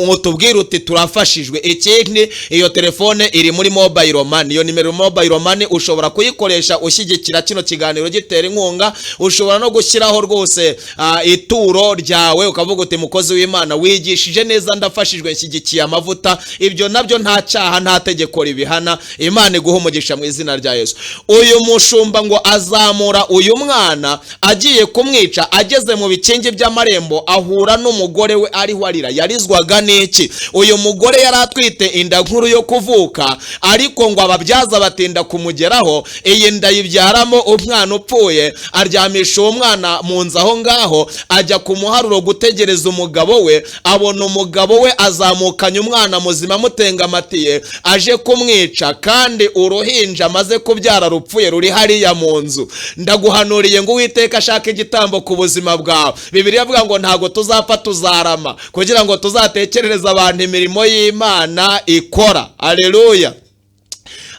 utubwire uti turafashijwe. Ikindi, iyo telefone iri muri mobile money. Iyo nimero mobile money ushobora kuyikoresha ushyigikira kino kiganiro gitera inkunga. Ushobora no gushyiraho rwose ituro ryawe, ukavuga uti mukozi w'Imana wigishije neza, ndafashijwe, nshyigikiye amavuta. Ibyo nabyo nta cyaha, nta tegeko ribihana. Imana iguhe umugisha mu izina rya Yesu. Uyu mushumba ngo azamura uyu mwana agiye kumwica, ageze mu bikingi by'amarembo ahura n'umugore we ariho arira. Yarizwaga n'iki? Uyu mugore yari atwite inda nkuru yo kuvuka, ariko ngo ababyaza batinda kumugeraho. Iyi nda yibyaramo umwana upfuye. Aryamisha uwo mwana mu nzu aho ngaho, ajya ku muharuro gutegereza umugabo we. Abona umugabo we azamukanye umwana muzima mutengamatiye, aje kumwica, kandi uruhinja amaze kubyara rupfuye ruri hariya mu nzu. Ndaguhanuriye ngo Uwiteka ashaka igitambo ku buzima bwawe. Bibiliya ivuga ngo ntago tuzapfa tuzarama, kugira ngo tuzatekerereza abantu imirimo y'Imana ikora. Haleluya.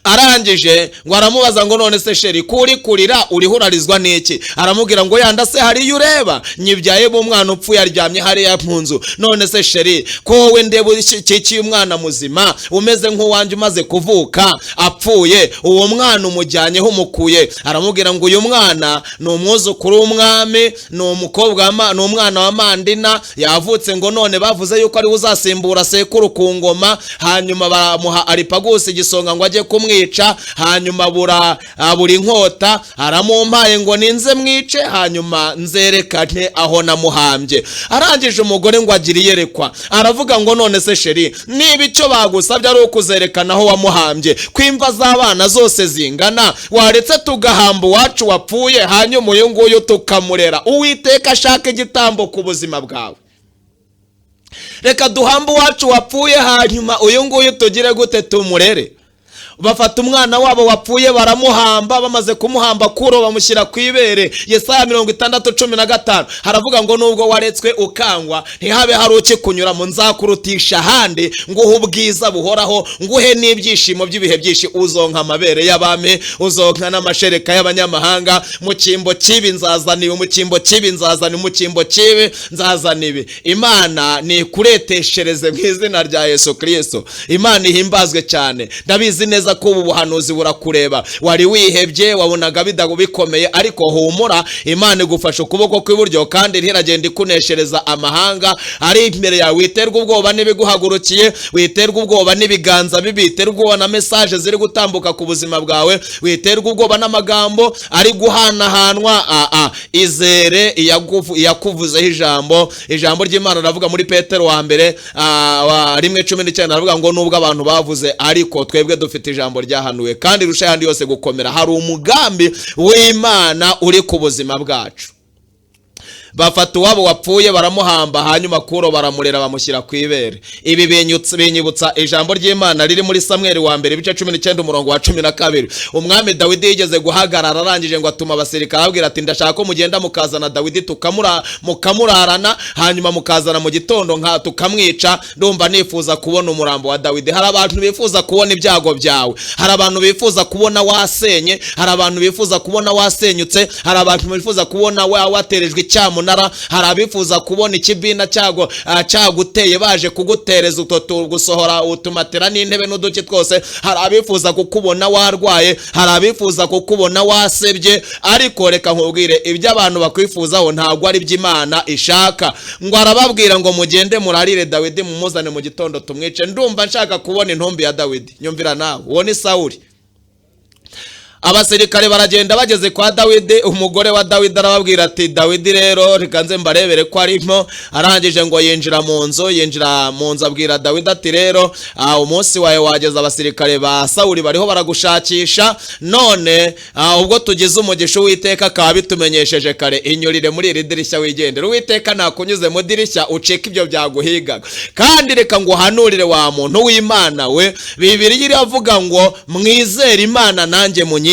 Arangije ngo aramubaza ngo none se sheri, kuri kurira urihurarizwa n'iki? Aramubwira ngo yanda se hari iyo ureba, nyibyaye mu mwana upfuye aryamye hariya mu nzu. None se sheri, ko wowe ndeba iki umwana muzima umeze nk'uwanjye umaze kuvuka apfuye, uwo mwana umujyanyeho umukuye? Aramubwira ngo uyu mwana ni umwuzukuru w'umwami, ni umukobwa, ni umwana wa Mandina, yavutse ngo none bavuze yuko ari uzasimbura sekuru ku ngoma. Hanyuma baramuha Aripagusi igisonga ngo ajye kumwica. Hanyuma buri inkota, aramumpaye ngo ninze mwice, hanyuma nzerekane aho namuhambye. Arangije umugore ngo agire iyerekwa, aravuga ngo none se sheri, niba icyo bagusabye ari ukuzerekana aho wamuhambye, kwimva z'abana zose zingana, waretse tugahamba uwacu wapfuye, hanyuma uyu nguyu tukamurera. Uwiteka ashaka igitambo ku buzima bwawe. Reka duhamba uwacu wapfuye, hanyuma uyu nguyu tugire gute? Tumurere. Bafata umwana wabo wapfuye baramuhamba, bamaze kumuhamba kuro bamushyira ku ibere. Yesaya 60:15 haravuga ngo nubwo waretswe ukangwa, ntihabe hari ukikunyura mu nzakurutisha ahandi, nguhe ubwiza buhoraho, nguhe n'ibyishimo by'ibihe byinshi. Uzonka amabere y'abami, uzonka n'amashereka y'abanyamahanga. Mu cyimbo kibi nzazaniwe, mu cyimbo kibi nzazaniwe, mu cyimbo kibi nzazaniwe. Imana ni kureteshereze mu izina rya Yesu Kristo. Imana ihimbazwe cyane. Ndabizi neza ko ubu buhanuzi burakureba. Wari wihebye, wabonaga bidagubikomeye, ariko humura, Imana igufasha ukuboko kw'iburyo kandi ntiragenda ikuneshereza amahanga ari imbere yawe. Witerwa ubwoba n'ibiguhagurukiye, witerwa ubwoba n'ibiganza bibi, witerwa ubwoba na message ziri gutambuka ku buzima bwawe, witerwa ubwoba n'amagambo ari guhanahanwa. Izere iyakuvuzeho ijambo ry'Imana. Ravuga muri Petero wa mbere 1:19 aravuga ngo nubwo abantu bavuze, ariko twebwe dufite ijambo ryahanuwe kandi rusha yandi yose gukomera. Hari umugambi w'Imana uri ku buzima bwacu. Bafata uwabo wapfuye baramuhamba, hanyuma kuro baramurera bamushyira ku ibere. Ibi binyibutsa ijambo ry'Imana riri muri Samuel wa mbere 19:12. Umwami Dawidi yigeze guhagarara, arangije ngo atuma abasirikare ababwira ati ndashaka ko mugenda mukazana Dawidi mukamurarana, hanyuma mukazana mu gitondo tukamwica. Ndumva nifuza kubona umurambo wa Dawidi. Hari abantu bifuza kubona ibyago byawe, hari abantu bifuza kubona wasenye, hari abantu bifuza kubona wasenyutse, hari abantu bifuza kubona waterejwe icyamu cyamunara, hari abifuza kubona ikibina cyaguteye baje kugutereza gusohora utumatera n'intebe n'uduki twose, hari abifuza kukubona warwaye, hari abifuza kukubona wasebye, ariko reka nkubwire ibyo abantu bakwifuzaho ntabwo ari by'Imana ishaka. Ngo arababwira ngo mugende murarire Dawidi mumuzane mu gitondo tumwice. Ndumva nshaka kubona intumbi ya Dawidi. Nyumvira nawe, uwo ni Sawuli. Abasirikare baragenda bageze kwa Dawidi, umugore wa Dawidi arababwira ati Dawidi rero reka nze mbarebere ko arimo. Arangije ngo yinjira mu nzu abwira Dawidi ati rero umunsi wawe wageze, abasirikare ba Sawuli bariho baragushakisha, none ubwo tugize umugisha Uwiteka akaba bitumenyesheje kare, inyurire muri iri dirishya wigendera. Uwiteka nakunyuze mu dirishya uceka ibyo byaguhigaga. Kandi reka ngo uhanurire wa muntu w'Imana we, Bibiliya iravuga ngo mwizere Imana nanjye munyizere.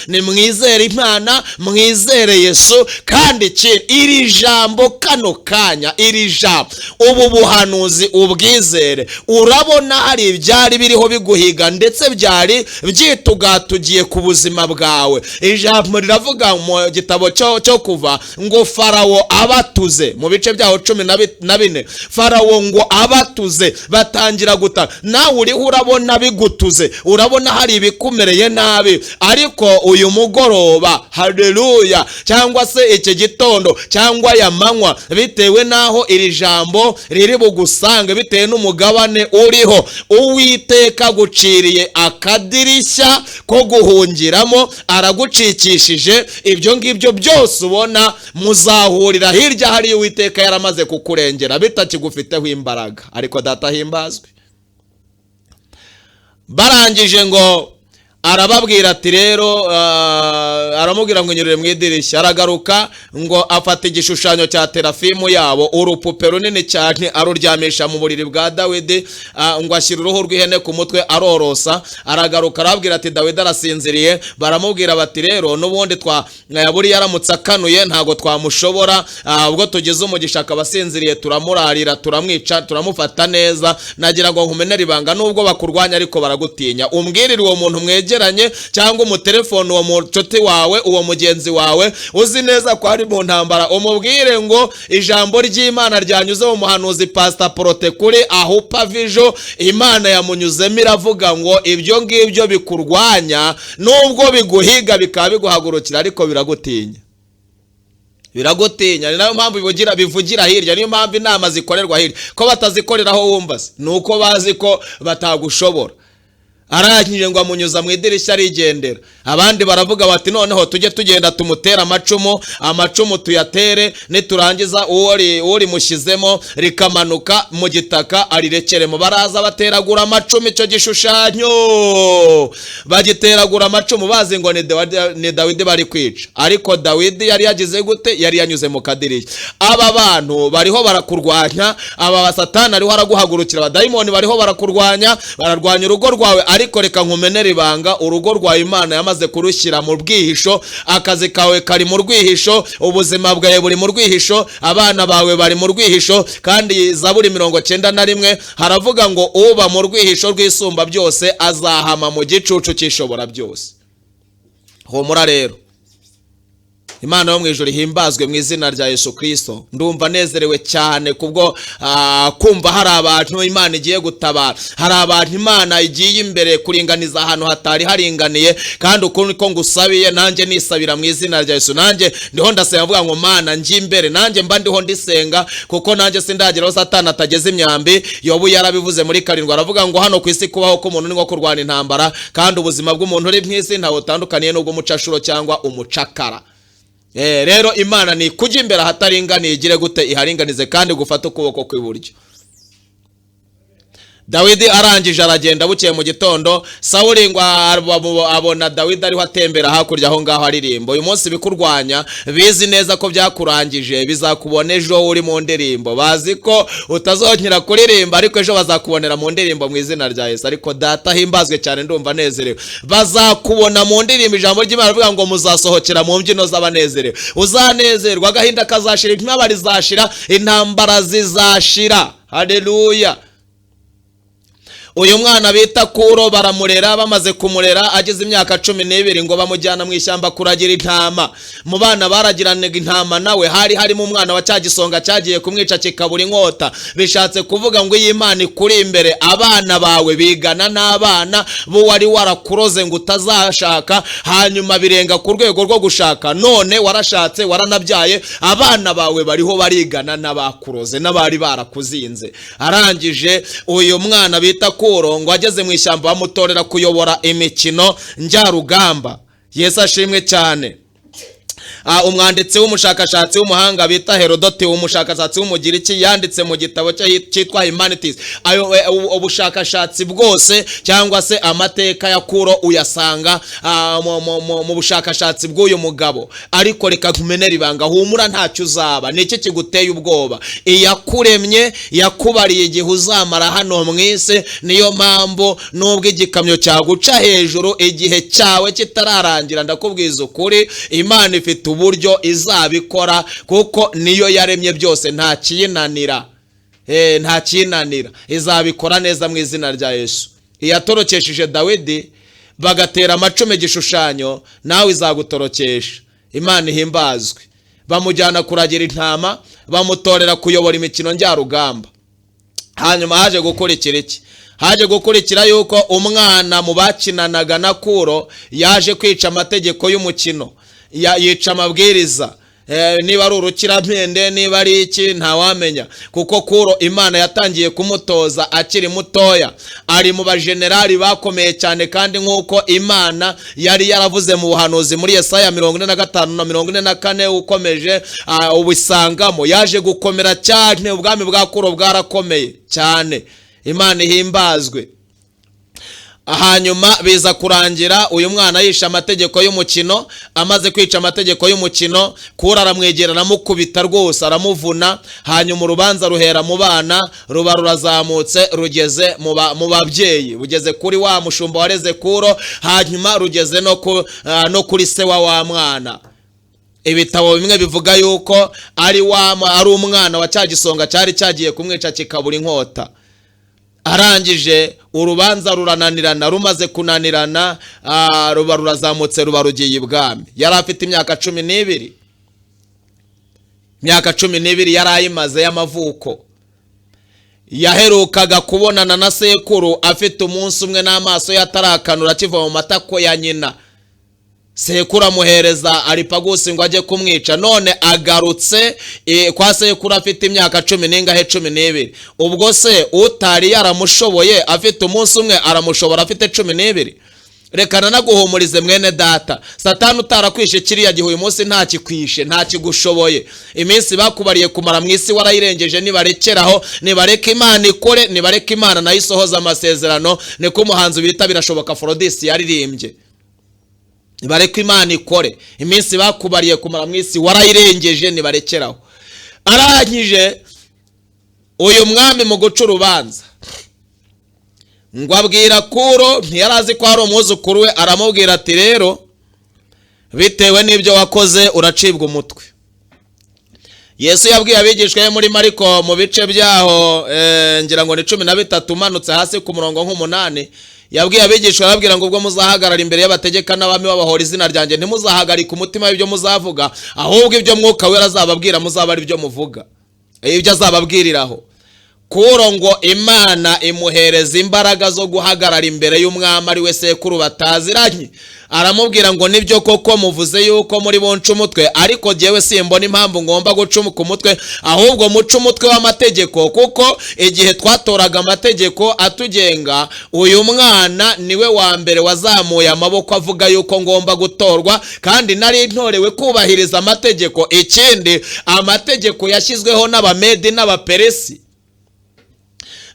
Ni mwizere Imana, mwizere Yesu. Kandi iri jambo kano kanya, iri jambo ubu buhanuzi ubwizere, urabona hari ibyari biriho biguhiga ndetse byari byitugatugiye ku buzima bwawe. Ijambo riravuga mu gitabo cyo Kuva ngo Farawo abatuze, mu bice byaho 14, Farawo ngo abatuze batangira gutaka. Nawe uriho urabona bigutuze, urabona hari ibikumereye nabi, ariko uyu mugoroba, haleluya, cyangwa se iki gitondo cyangwa ya manywa, bitewe naho iri jambo riri bugusange, bitewe n'umugabane uriho, Uwiteka guciriye akadirishya ko guhungiramo, aragucikishije. Ibyo ngibyo byose ubona muzahurira hirya hari Uwiteka yaramaze kukurengera bitakigufiteho imbaraga. Ariko data himbazwe. Barangije ngo arababwira ati rero aramubwira ngo nyurire mu idirishya. Aragaruka ngo afata igishushanyo cya terafimu yabo, urupupe runini cyane, aruryamisha mu buriri bwa Dawidi, ngo ashyira uruhu rw'ihene ku mutwe arorosa. Aragaruka arababwira ati Dawidi arasinziriye. Baramubwira bati rero n'ubundi buri yaramutse akanuye ntago twamushobora, ubwo tugize umugisha akaba asinziriye turamurarira, turamwica, turamufata neza. Nagira ngo nkumenere ibanga, nubwo bakurwanya ariko baragutinya. Umbwirire uwo muntu mwegeranye cyangwa umutelefone, uwo mucuti wawe, uwo mugenzi wawe uzi neza ko ari mu ntambara, umubwire ngo ijambo ry'Imana ryanyuze mu muhanuzi Pastor Prote kuri Ahupa Vision, Imana yamunyuzemo iravuga ngo ibyo ngibyo bikurwanya nubwo biguhiga bikaba biguhagurukira ariko biragutinya. Ni nayo mpamvu bivugira hirya, niyo mpamvu inama zikorerwa hirya. Ko batazikoreraho wumva se, nuko bazi ko batagushobora. Arangije ngo amunyuza mu idirishya arigendera. Abandi baravuga bati noneho tujye tugenda tumutera amacumu tuyatere, niturangiza uri mushyizemo rikamanuka mu gitaka arirekeremo. Baraza bateragura amacumu icyo gishushanyo, bagiteragura amacumu bazi ngo ni Dawidi bari kwica. Ariko Dawidi yari yagize gute? Yari yanyuze mu kadirishya. Aba bantu bariho barakurwanya, aba basatani ariho araguhagurukira, abadayimoni bariho barakurwanya, bararwanya urugo rwawe. Ariko reka nkumenere ibanga, urugo rwa Imana yamaze kurushyira mu rwihisho, akazi kawe kari mu rwihisho, ubuzima bwawe buri mu rwihisho, abana bawe bari mu rwihisho. Kandi Zaburi 91 haravuga ngo uba mu rwihisho rw'isumba byose azahama mu gicucu cy'ishobora byose. Humura rero, Imana yo mu ijuru himbazwe mu izina rya Yesu Kristo. Ndumva nezerewe cyane kubwo kumva hari abantu Imana igiye gutabara, hari abantu Imana igiye imbere kuringaniza ahantu hatari haringaniye. Kandi ukuntu ko ngusabiye nanjye nisabira mu izina rya Yesu. Nanjye ndiho ndasenga mvuga ngo Mana njye imbere, nanjye mba ndiho ndisenga, kuko nanjye sindageraho Satani atageze imyambi. Yobu yarabivuze muri 7 aravuga ngo hano ku isi kubaho ko umuntu ni nko kurwana intambara, kandi ubuzima bw'umuntu uri mwisi ntaho utandukaniye n'ubwo umucashuro cyangwa umucakara. Rero Imana ni kujya imbere ahataringaniye igire gute? Iharinganize kandi gufata ukuboko kw'iburyo. Dawidi arangije aragenda. Bukeye mu gitondo Sawuli ngo abona Dawidi ariho atembera hakurya aho ngaho aririmba. Uyu munsi bikurwanya bizi neza ko byakurangije, bizakubona ejo uri mu ndirimbo. Bazi ko utazongera kuririmba, ariko ejo bazakubonera mu ndirimbo mu izina rya Yesu. Ariko data himbazwe cyane, ndumva nezerewe. Bazakubona mu ndirimbo. Ijambo ry'Imana rivuga ngo muzasohokera mu mbyino z'abanezerewe. Uzanezerwa, agahinda kazashira, intambara zizashira, intambara zizashira. Haleluya. uyu mwana bita Kuro baramurera, bamaze kumurera ageze imyaka 12 ngo bamujyana mu ishyamba kuragira intama. Mu bana baragiranaga intama nawe harimo umwana wa cyagisonga cyagiye kumwica kikabura inkota. Bishatse kuvuga ngo iyi Imana ikuri imbere, abana bawe bigana n'abana bo wari warakuroze ngo utazashaka, hanyuma birenga ku rwego rwo gushaka, none warashatse waranabyaye, abana bawe bariho barigana n'abakuroze n'abari barakuzinze. Arangije uyu mwana bita Kuro ngo ageze mu ishyamba bamutorera kuyobora imikino njyarugamba. Yesu ashimwe cyane. Umwanditsi w'umushakashatsi w'umuhanga bita Herodote, umushakashatsi w'umugiriki, yanditse mu gitabo cyitwa Humanities. Ubushakashatsi bwose cyangwa se amateka ya Kuro uyasanga mu bushakashatsi bw'uyu mugabo. Ariko reka kumenera ibanga, humura ntacyo uzaba. Niki kiguteye ubwoba? Iyakuremye yakubariye igihe uzamara hano mwise. Niyo mpamvu nubwo igikamyo cyaguca hejuru igihe cyawe kitararangira, ndakubwiza ukuri, Imana ifite uburyo izabikora, kuko niyo yaremye byose, nta kiyinanira. Nta kiyinanira, izabikora neza mu izina rya Yesu. Iyatorokesheje Dawidi bagatera amacumu igishushanyo, nawe izagutorokesha. Imana ihimbazwe. Bamujyana kuragira intama, bamutorera kuyobora imikino njyarugamba. Hanyuma haje gukurikira iki? Haje gukurikira yuko umwana mu bakinanaga na Kuro yaje kwica amategeko y'umukino, yica amabwiriza. Niba ari urukiramende, niba ari iki, ntawamenya, kuko Kuro Imana yatangiye kumutoza akiri mutoya. Ari mu bajenerali bakomeye cyane, kandi nk'uko Imana yari yaravuze mu buhanuzi muri Yesaya 45 na 44 ukomeje ubisangamo. Yaje gukomera cyane, ubwami bwa Kuro bwarakomeye cyane. Imana ihimbazwe. Hanyuma biza kurangira uyu mwana yisha amategeko y'umukino. Amaze kwica amategeko y'umukino, Kuro aramwegera aramukubita rwose, aramuvuna. Hanyuma urubanza ruhera mu bana, ruba rurazamutse rugeze mu babyeyi, rugeze kuri wa mushumba wareze Kuro, hanyuma rugeze no kuri se wa mwana. Ibitabo bimwe bivuga yuko ari umwana wa cyagisonga cyari cyagiye kumwica kikabura inkota. Arangije urubanza rurananirana, rumaze kunanirana ruba rurazamutse, ruba rugiye ibwami. Yari afite imyaka 12. Imyaka 12 yari ayimaze y'amavuko. Yaherukaga kubonana na sekuru afite umunsi umwe n'amaso yatarakanura akiva mu matako ya nyina. Sekuru amuhereza Aripagusi ngo ajye kumwica. None agarutse kwa sekuru afite imyaka 12. Ubwo se utari yaramushoboye afite umunsi umwe aramushobora afite 12? Rekana naguhumurize mwene data, Satani utarakwishe kiriya gihe uyu munsi nta kikwishe, nta kigushoboye. Iminsi bakubariye kumara mu isi warayirengeje. Nibarekeraho, nibareka Imana ikore, nibareka Imana nayo isohoza amasezerano. Niko umuhanzi bita Birashoboka Aphrodite yaririmbye. Nibareka Imana ikore, iminsi bakubariye kumara mu isi warayirengeje, nibarekeraho. Arangije uyu mwami mu guca urubanza ngo abwira Kuro, ntiyarazi ko ari umwuzukuru we, aramubwira ati rero bitewe n'ibyo wakoze uracibwa umutwe. Yesu yabwiye abigishwa be muri Mariko mu bice byaho ngira ngo ni 13 umanutse hasi ku murongo nk'umunani. Yabwiye abigishwa arabwira ngo ubwo muzahagarara imbere y'abategeka n'abami babahora izina ryanjye, ntimuzahagarike umutima w'ibyo muzavuga, ahubwo ibyo Mwuka Wera azababwira muzaba ari byo muvuga, ibyo azababwiriraho. Kuro ngo Imana imuhereza imbaraga zo guhagarara imbere y'umwami ari we sekuru bataziranye. Aramubwira ngo nibyo koko muvuze yuko muri bonca umutwe, ariko jyewe simbona impamvu ngomba gucumuka umutwe, ahubwo muca umutwe w'amategeko, kuko igihe twatoraga amategeko atugenga, uyu mwana niwe wa mbere wazamuye amaboko avuga yuko ngomba gutorwa, kandi nari ntorewe kubahiriza amategeko. Ikindi, amategeko yashyizweho n'Abamedi n'Abaperesi.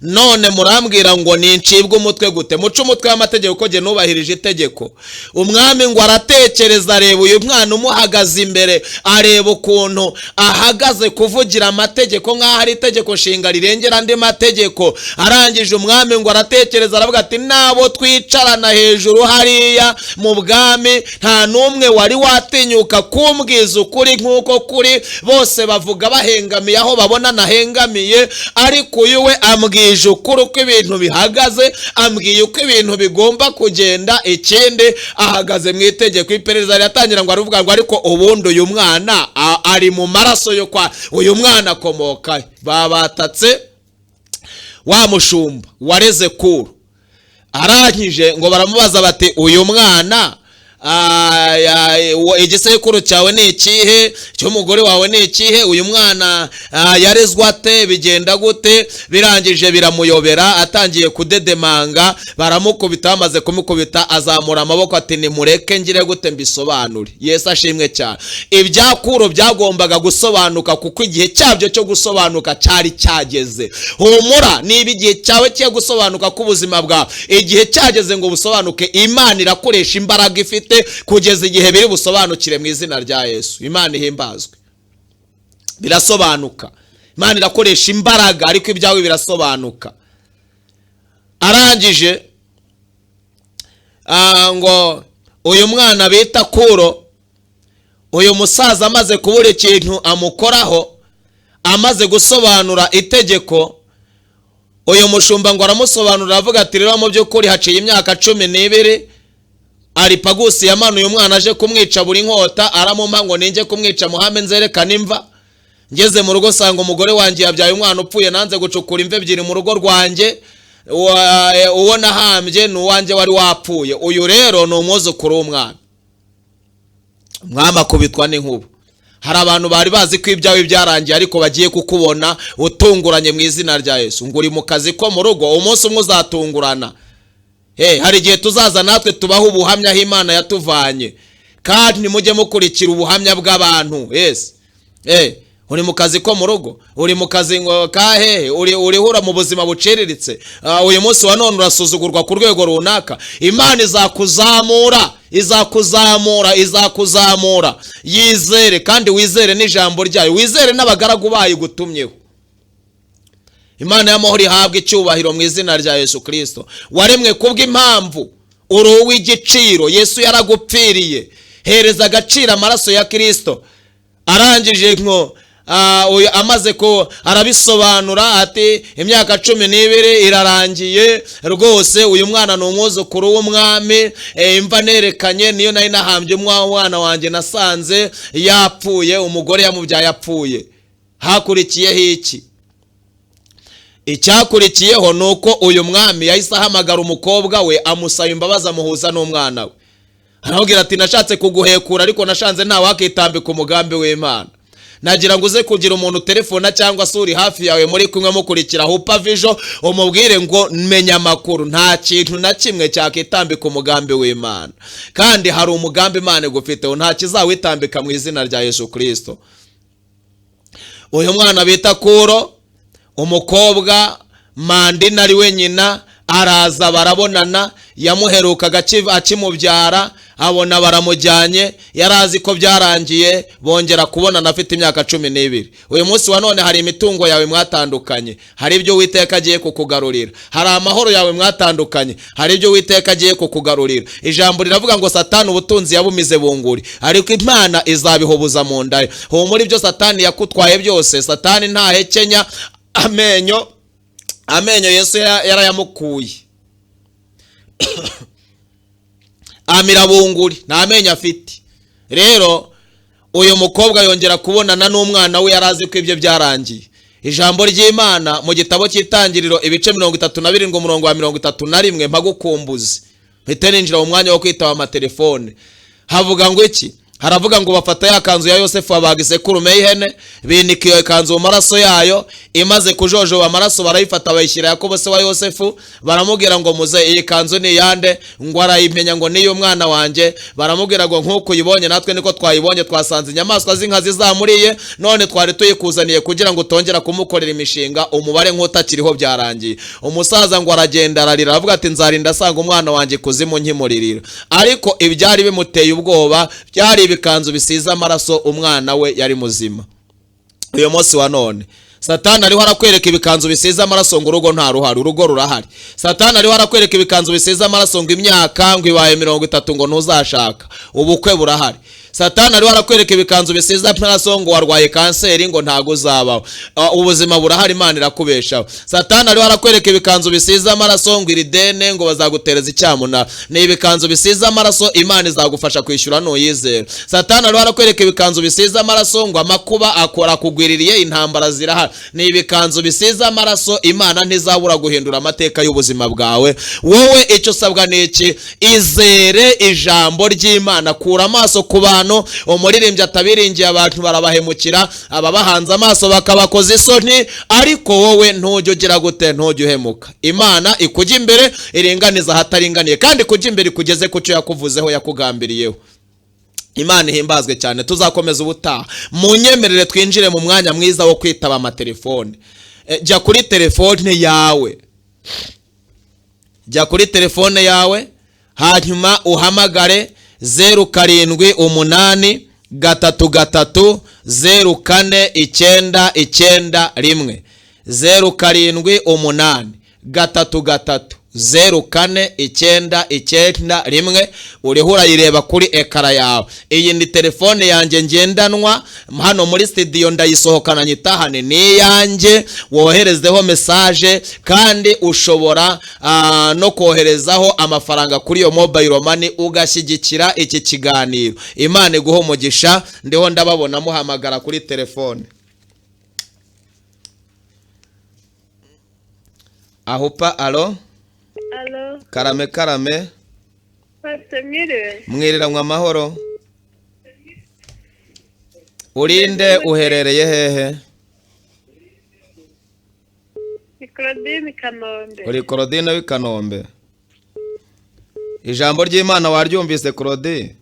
None murambwira ngo nincibwe umutwe gute? Muca umutwe w'amategeko ko jye nubahirije itegeko. Umwami ngo aratekereza, areba uyu mwana umuhagaze imbere, areba ukuntu ahagaze kuvugira amategeko nk'aho ari itegeko nshinga rirengera andi mategeko. Arangije umwami ngo aratekereza, aravuga ati nabo twicarana hejuru hariya mu bwami nta n'umwe wari watinyuka kumbwiza ukuri nk'uko kuri, bose bavuga bahengamiye aho babona nahengamiye, ariko uyu we ambwira ambwije ukuri uko ibintu bihagaze, ambwiye uko ibintu bigomba kugenda. Ikindi ahagaze mu itegeko. Iperereza riratangira ngo aravuga ngo ariko ubundi uyu mwana ari mu maraso yo kwa uyu mwana akomoka. Babatatse wa mushumba wareze kuru. Arangije ngo baramubaza bati uyu mwana igisekuru cyawe ni ikihe, cy'umugore wawe ni ikihe, uyu mwana yarezwe ate, bigenda gute? Birangije biramuyobera, atangiye kudedemanga, baramukubita. Bamaze kumukubita azamura amaboko ati nimureke ngire gute mbisobanure. Yesu ashimwe cyane. Ibyakuro byagombaga gusobanuka kuko igihe cyabyo cyo gusobanuka cyari cyageze. Humura, niba igihe cyawe cyo gusobanuka k'ubuzima bwawe igihe cyageze ngo busobanuke, Imana irakoresha imbaraga ifite kugeza igihe biri busobanukire mu izina rya Yesu. Imana ihimbazwe. Birasobanuka. Imana irakoresha imbaraga ariko ibyawe birasobanuka. Arangije ngo uyu mwana bita Kuro, uyu musaza amaze kubura ikintu amukoraho, amaze gusobanura itegeko, uyu mushumba ngo aramusobanurira avuga ati rero mu by'ukuri haciye imyaka 12 Aripagusi yamanuye umwana aje kumwica buri nkota, aramumpa ngo ninjye kumwica muhame nzerekana imva. Ngeze mu rugo sanga umugore wanjye yabyaye umwana upfuye, nanze gucukura imve ebyiri mu rugo rwanjye, uwo nahambye ni uwanjye wari wapfuye. Uyu rero ni umwuzukuru w'umwana. Umwami akubitwa n'inkuba. Hari abantu bari bazi ko ibyawe byarangiye ariko bagiye kukubona utunguranye mu izina rya Yesu. Ngo uri mu kazi ko mu rugo, umunsi umwe uzatungurana. Hari igihe tuzaza natwe tubaho ubuhamya aho Imana yatuvanye, kandi mujye mukurikira ubuhamya bw'abantu. Yes. Uri mu kazi ko mu rugo, uri mu kazi ngo kahe, urihura mu buzima buciriritse, uyu munsi wa none urasuzugurwa ku rwego runaka. Imana izakuzamura. Yizere kandi wizere n'ijambo ryayo, wizere n'abagaragu bayo gutumyeho. Imana y'amahoro ihabwa icyubahiro mu izina rya Yesu Kristo. Waremwe kubw'impamvu, uri uw'igiciro. Yesu yaragupfiriye. Hereza agaciro amaraso ya Kristo. Arangije ngo amaze ko arabisobanura ati imyaka 12 irarangiye rwose, uyu mwana ni umwuzukuru w'umwami, imva nerekanye niyo nari nahambye umwana wanjye nasanze yapfuye, umugore yamubyaye yapfuye. Hakurikiyeho iki? Icyakurikiyeho nuko uyu mwami yahise ahamagara umukobwa we amusaba imbabazi, amuhuza n'umwana we. Arabwira ati nashatse kuguhekura ariko nashanze nta wakitambika umugambi w'Imana. Nagira ngo uze kugira umuntu telefona cyangwa suri hafi yawe muri kumwe mukurikira UBUZIMA, umubwire ngo menya amakuru, nta kintu na kimwe cyakitambika umugambi w'Imana. Kandi hari umugambi Imana igufiteho, nta kizawitambika mu izina rya Yesu Kristo. Uyu mwana bita Kuro, umukobwa Mandi ari we nyina, araza barabonana. Yamuherukaga akimubyara, abona baramujyanye, yarazi ko byarangiye, bongera kubonana afite imyaka 12. Uyu munsi wa none hari imitungo yawe mwatandukanye, hari ibyo Uwiteka agiye kukugarurira. Hari amahoro yawe mwatandukanye, hari ibyo Uwiteka agiye kukugarurira. Ijambo riravuga ngo Satani ubutunzi yabumize bunguri, ariko Imana izabihobuza mu nda ye. Muri byo Satani yakutwaye byose, Satani ntahekenya. Amenyo Yesu yarayamukuye. Amira bunguri, nta amenyo afite. Rero uyu mukobwa yongera kubonana n'umwana we, yarazi ko ibyo byarangiye. Ijambo ry'Imana mu gitabo cy'Itangiriro ibice 37 umurongo wa 31 mpagukumbuze. Mpite ninjira mu mwanya wo kwitaba amatelefone. Havuga ngo iki? Haravuga ngo bafata ya kanzu ya Yosefu abaga isekurume y'ihene, binika iyo kanzu mu maraso yayo, imaze kujojoba amaraso barayifata bayishyira Yakobo se wa Yosefu. Baramubwira ngo muze, iyi kanzu ni yande? Ngo arayimenya ngo niyo mwana wanjye. Baramubwira ngo nkuko uyibonye natwe niko twayibonye, twasanze inyamaswa z'inkazi zamuriye, none twari tuyikuzaniye kugira ngo tongera kumukorera imishinga, umubare nk'utakiriho byarangiye. Umusaza ngo aragenda ararira, avuga ati nzarinda asanga umwana wanjye kuzimu nkimuririra. Ariko ibyari bimuteye ubwoba byari ibikanzu bisize amaraso, umwana we yari muzima. Uyu munsi wa none Satani ariho arakwereka ibikanzu bisize amaraso ngo urugo nta ruhari, urugo rurahari. Satani ariho arakwereka ibikanzu bisize amaraso ngo imyaka ngo ibaye 30 ngo ntuzashaka, ubukwe burahari. Satani ari warakwereka ibikanzu bisiza amaraso ngo warwaye kanseri ngo ntago uzabaho, ubuzima burahari, Imana irakubeshaho. Satani ari warakwereka ibikanzu bisiza amaraso ngo iridene ngo bazagutereza icyamuna, ni ibikanzu bisiza amaraso, Imana izagufasha kwishyura nuyizera. Satani ari warakwereka ibikanzu bisiza amaraso ngo amakuba akora kugwiririye, intambara zirahari, ni ibikanzu bisiza amaraso, Imana ntizabura guhindura amateka y'ubuzima bwawe. Wowe icyo usabwa ni iki? Izere ijambo ry'Imana. Kura amaso ku bantu, umuririmbyi atabiringiye abantu barabahemukira, ababahanze amaso bakabakoza isoni, ariko wowe ntujye ugira gute, ntujye uhemuka. Imana ikujya imbere, iringaniza ahataringaniye, kandi kujya imbere kugeze ku cyo yakuvuzeho, yakugambiriyeho. Imana ihimbazwe cyane. Tuzakomeza ubutaha. Munyemerere twinjire mu mwanya mwiza wo kwitaba amatelefone. Jya kuri telefone yawe, jya kuri telefone yawe, hanyuma uhamagare 0783304991, 0783304991. uriho urayireba kuri ekara yawe. Iyi ni telefone yanjye ngendanwa, hano muri studio ndayisohokana nyitahane, ni yanjye. Woherezeho message, kandi ushobora no koherezaho amafaranga kuri iyo mobile money ugashyigikira iki kiganiro. Imana iguhe umugisha. Ndiho ndababona muhamagara kuri telefone. Ahupa, alo? Alo. Karame karame. Mwiriwe. Mwiriranwa amahoro. Urinde uherereye hehe? Ni Claudine Kanombe. Uri Claudine w'i Kanombe. Ijambo ry'Imana waryumvise Claudine?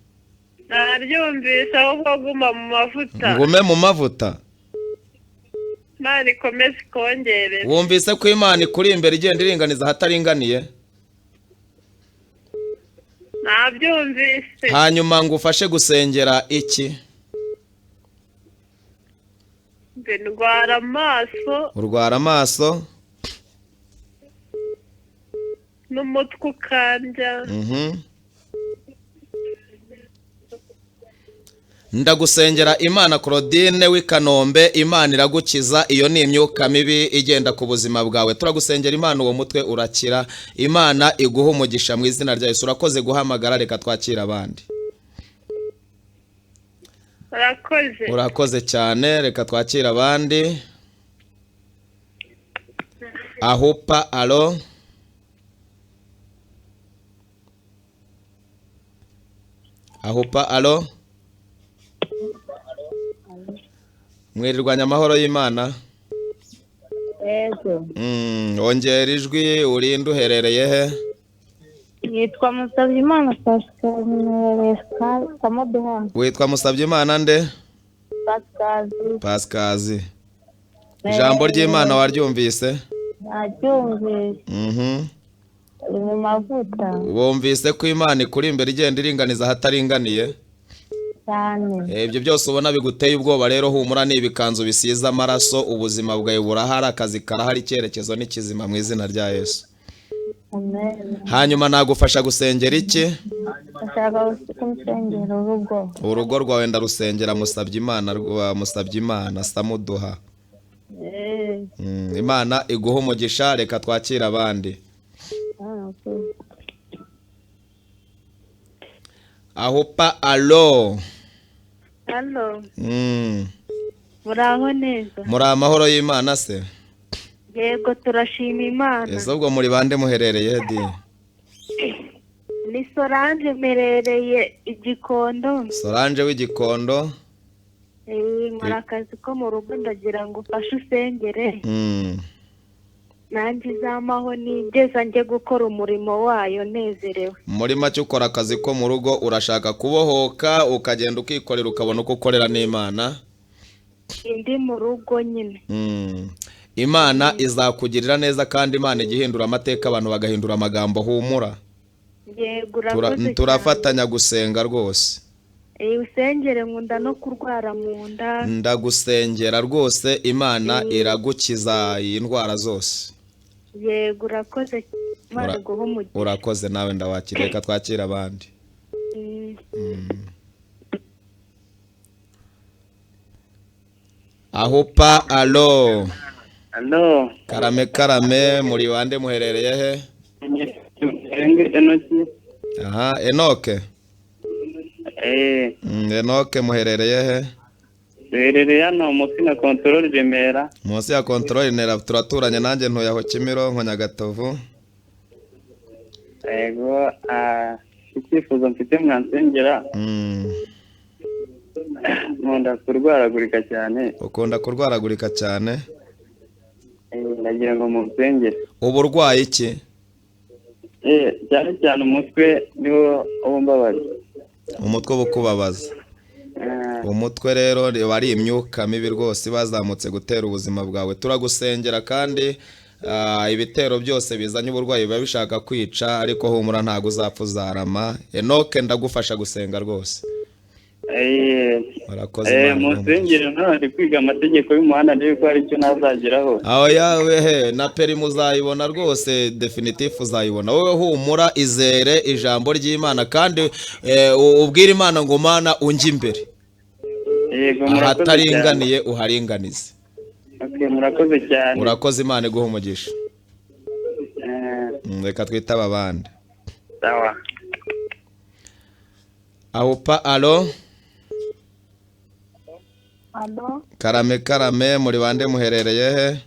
Naryumvise, ahubwo guma mu mavuta. Ngume mu mavuta. Imana ikomeze ikongere. Wumvise ko Imana ikuri imbere igenda iringaniza ahataringaniye? Nabyumvise. Hanyuma ngufashe gusengera iki? Ndwara amaso. Urwara amaso? N'umutwe ukandya. Ndagusengera Imana Claudine w'i Kanombe, Imana iragukiza. Iyo ni imyuka mibi igenda ku buzima bwawe. Turagusengera Imana, uwo mutwe urakira. Imana iguha umugisha mu izina rya Yesu. Urakoze guhamagara, reka twakira abandi. Urakoze cyane, reka twakira abandi. Ahupa, alo? Ahupa, alo? Mwirirwanya amahoro y'Imana? Yego. Ongera ijwi, urinde uherereye he? Yitwa Musabyimana Pascal, Witwa Musabyimana nde? Pascal. Ijambo ry'Imana waryumvise? Naryumvise. Uri mu mavuta. Wumvise ko Imana ikuri imbere igenda iringaniza ahataringaniye? Ibyo byose ubona biguteye ubwoba, rero humura, ni ibikanzu bisiza amaraso. Ubuzima bwawe burahari, akazi karahari, icyerekezo ni kizima mu izina rya Yesu. Amen. Hanyuma nagufasha gusengera iki? Ndashaka gusengera urugo. Urugo rwawe ndarusengera Musabyimana Samuduha. Imana iguha umugisha, reka twakira abandi. Ahupa, alo? Halo. Muraho neza? Muri amahoro y'Imana se? Yego, turashima Imana. Ese ubwo muri bande muherereye di? Ni Solange merereye Igikondo. Solange w'Igikondo? Nkora akazi ko mu rugo, ndagira ngo ufashe usengere. Nanjye izamaho nigeza njye gukora umurimo wayo nezerewe. Muri make ukora akazi ko mu rugo, urashaka kubohoka ukagenda ukikorera ukabona uko ukorera n'Imana? Indi mu rugo nyine. Imana izakugirira neza, kandi Imana igihindura amateka, abantu bagahindura amagambo. Humura. Yego, turafatanya gusenga rwose. Usengere nkunda no kurwara mu nda. Ndagusengera rwose, Imana iragukiza iyi ndwara zose. Yego, urakoze. Imana iguhe umugisha. Urakoze nawe, ndawakira, reka twakira abandi. Ahupa alo. Alo. Karame muri bande muherereye he? Enoki. Aha, Enoke. Enoke muherereye he? Duherereye hano munsi na control Remera. Munsi ya control Remera turaturanye nanjye ntuye aho Kimironko Nyagatovu. Ego icyifuzo mfite mwansengera. Nkunda kurwaragurika cyane. Ukunda kurwaragurika cyane? Ndagira ngo munsengere. Uburwayi iki? Cyane umutwe niwo ubumbabaza. Umutwe bukubabaza. Umutwe rero wari imyuka mibi rwose bazamutse gutera ubuzima bwawe. Turagusengera kandi ibitero byose bizanye uburwayi biba bishaka kwica, ariko humura ntago uzapfa uzarama. Enoke ndagufasha gusenga rwose. Musengere none kwiga amategeko y'umuhanda ndiko ari cyo nazageraho. Aho yawe he na peri muzayibona rwose, definitive uzayibona. Wowe humura, izere ijambo ry'Imana kandi ubwira Imana ngo Mana unjye imbere. Ahataringaniye uharinganize. Murakoze cyane. Urakoze, Imana iguha umugisha. Reka twitaba abandi. Sawa. Ahupa alo. Alo. Karame muri bande muherereye he?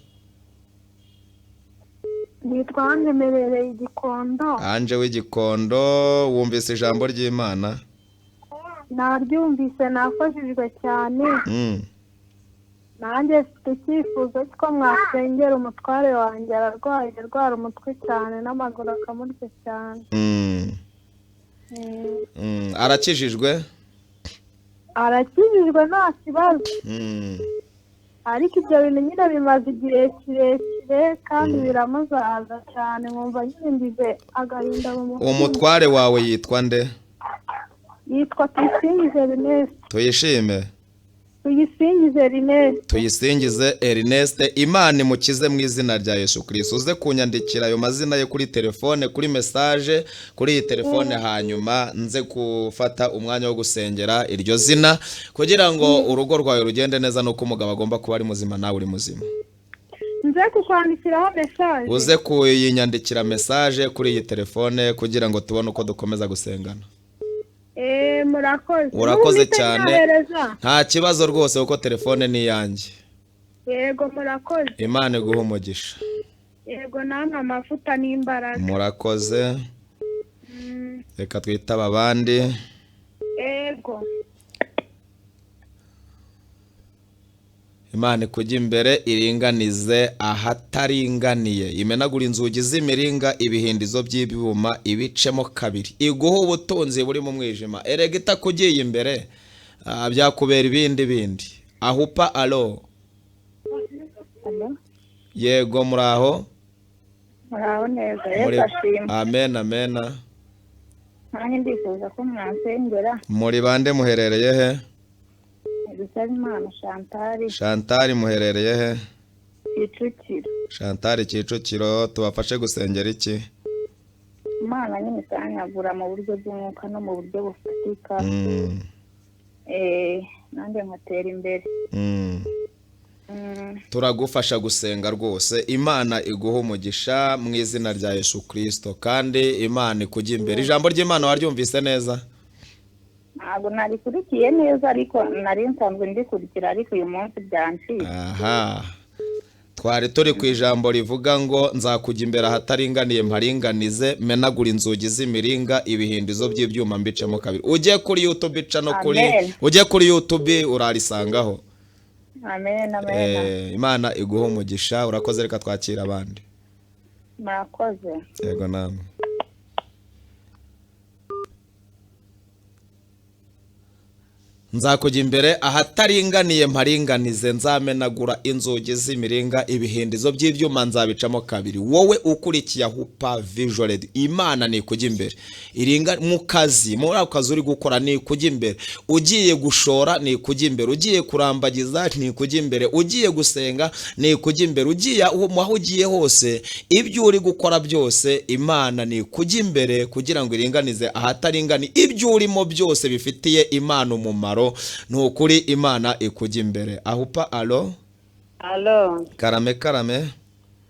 Nitwa Anje merereye Igikondo. Anje w'Igikondo, wumvise ijambo ry'Imana? Naryumvise, nafashijwe cyane. Nanjye mfite icyifuzo ko mwasengera umutware wanjye arwara umutwe cyane n'amaguru akamurya cyane. Arakijijwe? Arakijijwe nta kibazo. Ariko ibyo bintu nyine bimaze igihe kirekire kandi biramuzahaza cyane, nkumva nyine ndize agahinda mu mutima. Umutware wawe yitwa nde? Yitwa Tuyisingize Ernest. Tuyishime? Tuyisingize Ernest. Tuyisingize Ernest. Imana imukize mu izina rya Yesu Kristo. Uze kunyandikira ayo mazina ye kuri telefone, kuri message, kuri iyi telefone, hanyuma nze gufata umwanya wo gusengera iryo zina kugira ngo urugo rwawe rugende neza, nuko umugabo agomba kuba ari muzima nawe uri muzima. Nze kukwandikiraho message. Uze kuyinyandikira message kuri iyi telefone kugira ngo tubone uko dukomeza gusengana. Murakoze. Urakoze cyane. Nta kibazo rwose kuko telefone ni yanjye. Yego murakoze. Imana iguha umugisha. Yego namwe amafuta n'imbaraga. Murakoze. Reka twitaba abandi. Yego. Imana ikujya imbere iringanize ahataringaniye, imenagura inzugi z'imiringa, ibihindizo by'ibyuma ibicemo kabiri, iguha ubutunzi buri mu mwijima. Erega itakugiye imbere byakubera ibindi. Ahupa alo. Yego muraho? Muraho neza. Yego. Amen. Nanjye ndifuza ko mwansengera. Muri bande muherereye he? Imana Chantal muherereye he? Kicukiro. Chantal Kicukiro, tubafashe gusengera iki? Imana nyine itanyagura mu buryo bw'umwuka no mu buryo bufatika. Nanjye nkatera imbere. Turagufasha gusenga rwose. Imana iguha umugisha mu izina rya Yesu Kristo kandi Imana ikujya imbere. Ijambo ry'Imana waryumvise neza? Ntabwo narikurikiye neza, ariko nari nsanzwe ndikurikira, ariko uyu munsi byanciye. Aha. Twari turi ku ijambo rivuga ngo nzakujya imbere ahataringaniye mparinganize, menagura inzugi z'imiringa, ibihindizo by'ibyuma mbicemo kabiri. Ujye kuri YouTube ica no kuri ujye kuri YouTube urarisangaho. Amen. Imana iguha umugisha. Urakoze, reka twakira abandi. Murakoze. Yego namwe. Nzakujya imbere ahataringaniye mparinganize, nzamenagura inzugi z'imiringa, ibihindizo by'ibyuma nzabicamo kabiri. Wowe ukurikiye Ahupa Visual, Imana ni kujya imbere. Iringa mu kazi, muri ako kazi uri gukora ni kujya imbere. Ugiye gushora ni kujya imbere. Ugiye kurambagiza ni kujya imbere. Ugiye gusenga ni kujya imbere. Ugiye aho ugiye hose, ibyo uri gukora byose Imana ni kujya imbere kugira ngo iringanize ahataringani. Ibyo urimo byose bifitiye Imana umumaro. n'urukundo nukuri Imana ikujya imbere. Ahupa alo karame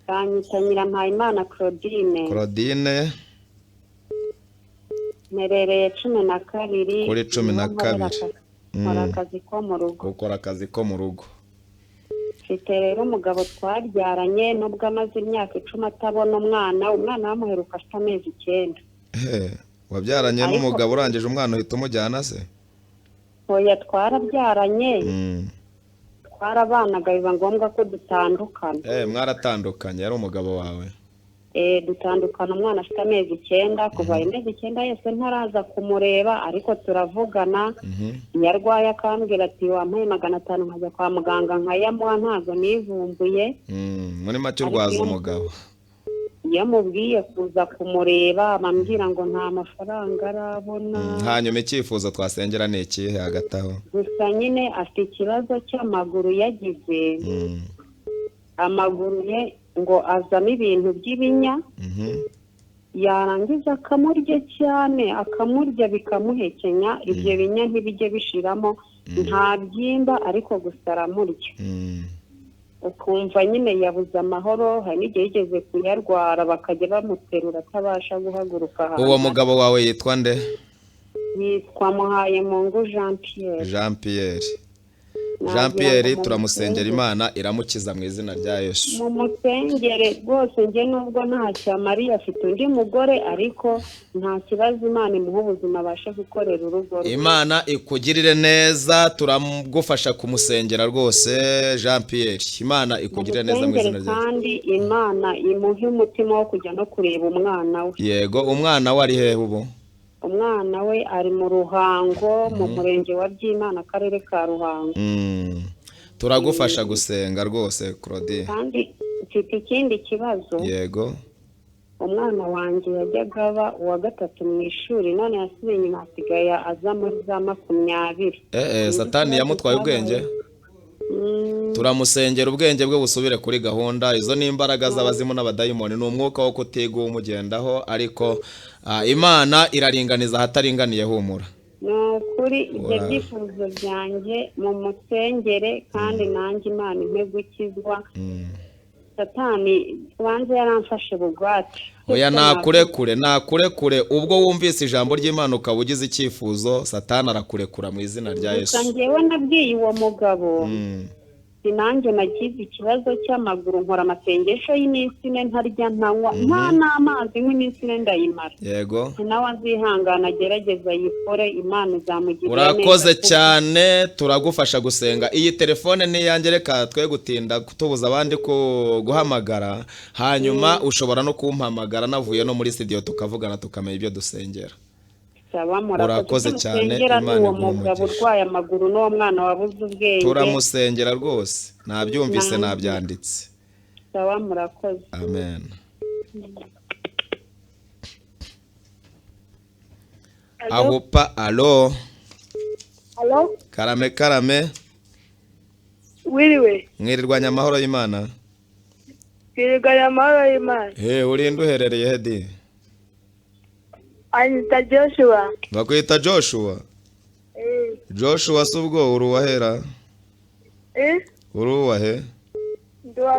Kanyitanyira Mpayimana Claudine merereye 12 kuri 12 nkora akazi ko mu rugo. ukora akazi ko mu rugo. Mfite rero umugabo twabyaranye nubwo amaze imyaka 10 atabona umwana wamuheruka afite amezi 9. Wabyaranye n'umugabo urangije umwana uhita umujyana se? Oya, twarabyaranye twarabanaga biba ngombwa ko dutandukana. Mwaratandukanye yari umugabo wawe? Dutandukana umwana afite amezi 9. kuva amezi 9 yose ntaraza kumureba, ariko turavugana. Yarwaye akambwira ati wampaye 500 nkajya kwa muganga nkayamuha, ntago nivumbuye. Muri make urwaza umugabo? Yamubwiye kuza kumureba bambwira ngo nta mafaranga arabona. Hanyuma icyifuzo twasengera ni ikihe hagati aho? Gusa nyine afite ikibazo cy'amaguru yagize. Amaguru ye ngo azamo ibintu by'ibinya, yarangiza akamurya cyane, akamurya bikamuhekenya, ibyo binya ntibijye bishiramo, nta byimba ariko gusa aramurya. Ukumva nyine yabuze amahoro, hari n'igihe yigeze kuyarwara bakajya bamuterura atabasha guhaguruka. Uwo mugabo wawe yitwa nde? Yitwa Muhayemungu Jean Pierre. Turamusengera Imana iramukiza mu izina rya Yesu. Mu musengere rwose, nge nubwo ntacyo Mariya afite undi mugore, ariko nta kibazo, Imana imuha ubuzima abashe gukorera urugo. Imana ikugirire neza, turamugufasha kumusengera rwose Jean Pierre. Imana ikugirire neza mu izina rya Yesu. Kandi Imana imuhe umutima wo kujya no kureba umwana we. Yego, umwana we ari hehe ubu? Umwana we ari mu Ruhango, mu murenge wa Byimana, akarere ka Ruhango. Turagufasha gusenga rwose Claudine. Kandi mfite ikindi kibazo. Yego. Umwana wanjye yajyaga aba uwa 3 mu ishuri, none yasubiye inyuma, asigaye aza muri za 20. Satani yamutwaye ubwenge. Turamusengera ubwenge bwe busubire kuri gahunda. Izo ni imbaraga z'abazimu n'abadayimoni, ni umwuka wo kutiga umugendaho, ariko Imana iraringaniza ahataringaniye, humura. Nukuri ibyo byifuzo byanjye mu musengere, kandi nanjye Imana impe gukizwa. Satani wanze yaramfashe bugwate. Oya, nakurekure ubwo wumvise ijambo ry'Imana ukaba ugize icyifuzo, Satani arakurekura mu izina rya Yesu. Ngewe nabwiye uwo mugabo sinanjye nagize ikibazo cy'amaguru, nkora amasengesho y'iminsi 4 ntarya ntanywa, nta n'amazi nk'iminsi 4 ndayimara. Yego, nawe azihangana agerageza yikore, Imana izamugirira neza. Urakoze cyane, turagufasha gusenga. Iyi telefone ni yanjye, reka twe gutinda kutubuza abandi ko guhamagara, hanyuma ushobora no kumpamagara navuye no muri studio tukavugana tukamenya ibyo dusengera. Urakoze cyane, Imana umugabo urwaye amaguru n'uwo mwana wabuze ubwenge. Turamusengera rwose, nabyumvise nabyanditse. Sawa, murakoze. Amen. Ahupa alo. Karame. Wiriwe. Mwirirwanya amahoro y'Imana. Mwirirwanya amahoro y'Imana. Urinde uherereye hedi? Anyita Joshua. Bakwita Joshua? Joshua subwo uruwahera? Uruwahe?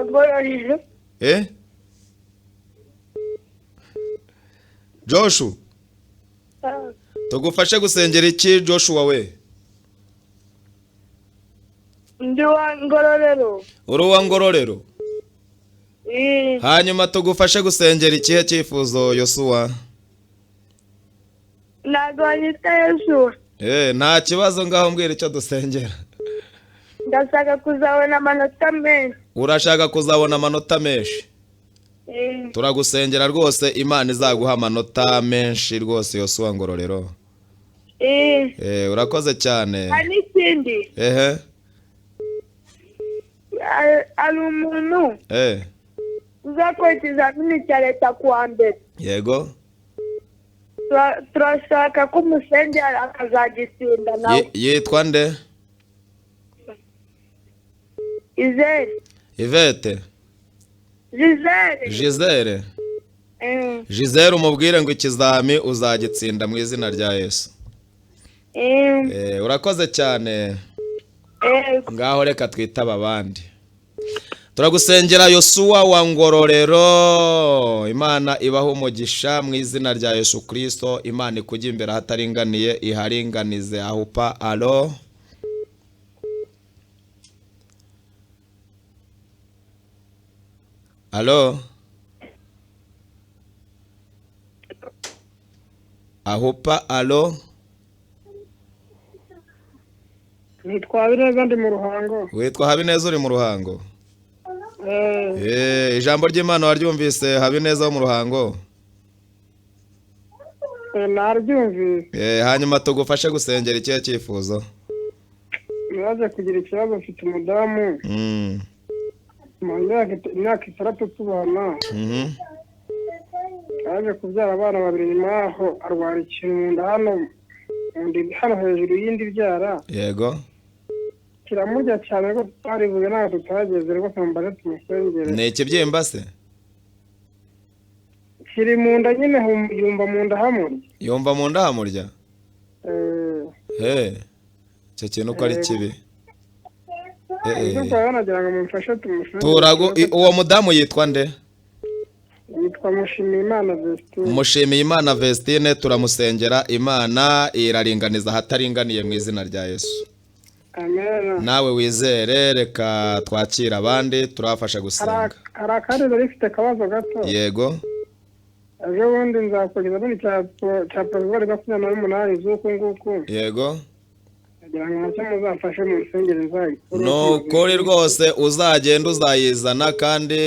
Ngororero. Joshua, tugufashe gusengera iki Joshua we? Ndiwa Ngororero. Uruwa Ngororero? Hanyuma tugufashe gusengera ikihe cyifuzo Yosuwa? Naganyita Yosuwa. Nta kibazo, ngaho mbwira icyo dusengera. Ndashaka kuzabona amanota menshi. Urashaka kuzabona amanota menshi? Turagusengera rwose, Imana izaguha amanota menshi rwose Yosuwa Ngororero. Urakoze cyane. Hari ikindi. Ari umuntu uzakora ikizamini cya leta kuwa mbere. Yego. Turashaka ko umusengera akazagisinda nawe. Yitwa nde? Ivete. Gisele, umubwire ngo ikizami uzagitsinda mu izina rya Yesu. urakoze cyane. Ngaho reka twitaba abandi. Turagusengera Yosuwa wa Ngororero, Imana ibaho umugisha mu izina rya Yesu Kristo, Imana ikujya imbere ahataringaniye iharinganize ahupa. Alo, alo, ahupa. Alo, nitwa Habineza ndi mu Ruhango. witwa Habineza uri mu Ruhango? Ijambo ry'Imana waryumvise Habineza wo mu Ruhango? Naryumvise. Hanyuma tugufashe gusengera ikihe cyifuzo? Naje kugira ikibazo, mfite umudamu. Imyaka 6 tubana. Yaje kubyara abana 2 nyuma yaho arwara ikintu mu nda hano hejuru y'indi byara. Yego. Kiramurya cyane ko twarivuye ntabwo tutageze rwose mbaze tumusengere. Ni ikibyimba se? Kiri mu nda nyine, yumva mu nda hamurya. Yumva mu nda hamurya? Icyo kintu uko ari kibi. Nagira ngo mumfashe tumusengere. Uwo mudamu yitwa nde? Yitwa Mushimiyimana Vestine. Mushimiyimana Vestine, turamusengera, Imana iraringaniza ahataringaniye mu izina rya Yesu. Amen. Nawe wizere, reka twakira abandi turafasha gusenga. Hari akandi rifite akabazo gato. Yego. Ejo bundi nzakugeza muri cya Portugal 28 z'uku nguku. Yego. Nagira ngo ntacyo muzafashe mu rusengero nzayikora. No kuri rwose uzagenda uzayizana, kandi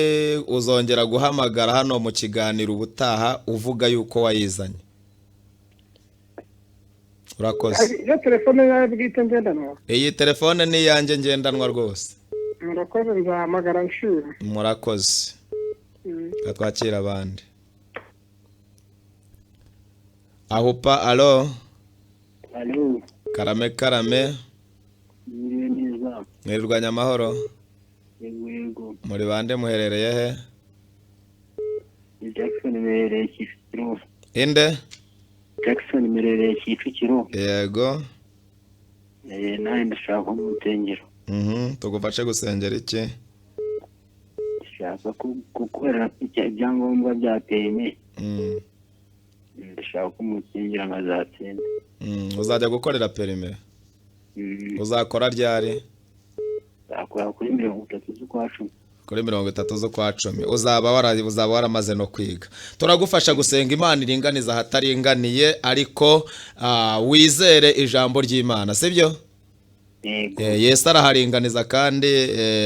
uzongera guhamagara hano mu kiganiro ubutaha uvuga yuko wayizanye. Urakoze. Iyo telefone yawe bwite ngendanwa? Iyi telefone ni yanjye ngendanwa rwose. Murakoze, nzahamagara nshira. Murakoze. Twakira abandi. Ahupa. Alo. Alo. Karame. Nziza. Mwirwanya amahoro. Yego. Muri bande muherereye he? Jackson merereye Kicukiro. Inde? Jackson merereye Kicukiro. Yego. Nawe ndashaka umutengero. Tugufashe gusengera iki? Ndashaka gukorera ibyangombwa bya perime. Ndashaka umutengero nkazatsinda. Uzajya gukorera perime? Uzakora ryari? Zakora kuri 30 z'ukwa 10. Kuri 30 z'ukwa 10 uzaba waramaze no kwiga. Turagufasha gusenga Imana iringaniza ahataringaniye, ariko wizere ijambo ry'Imana, sibyo? Yego. Yesu araharinganiza kandi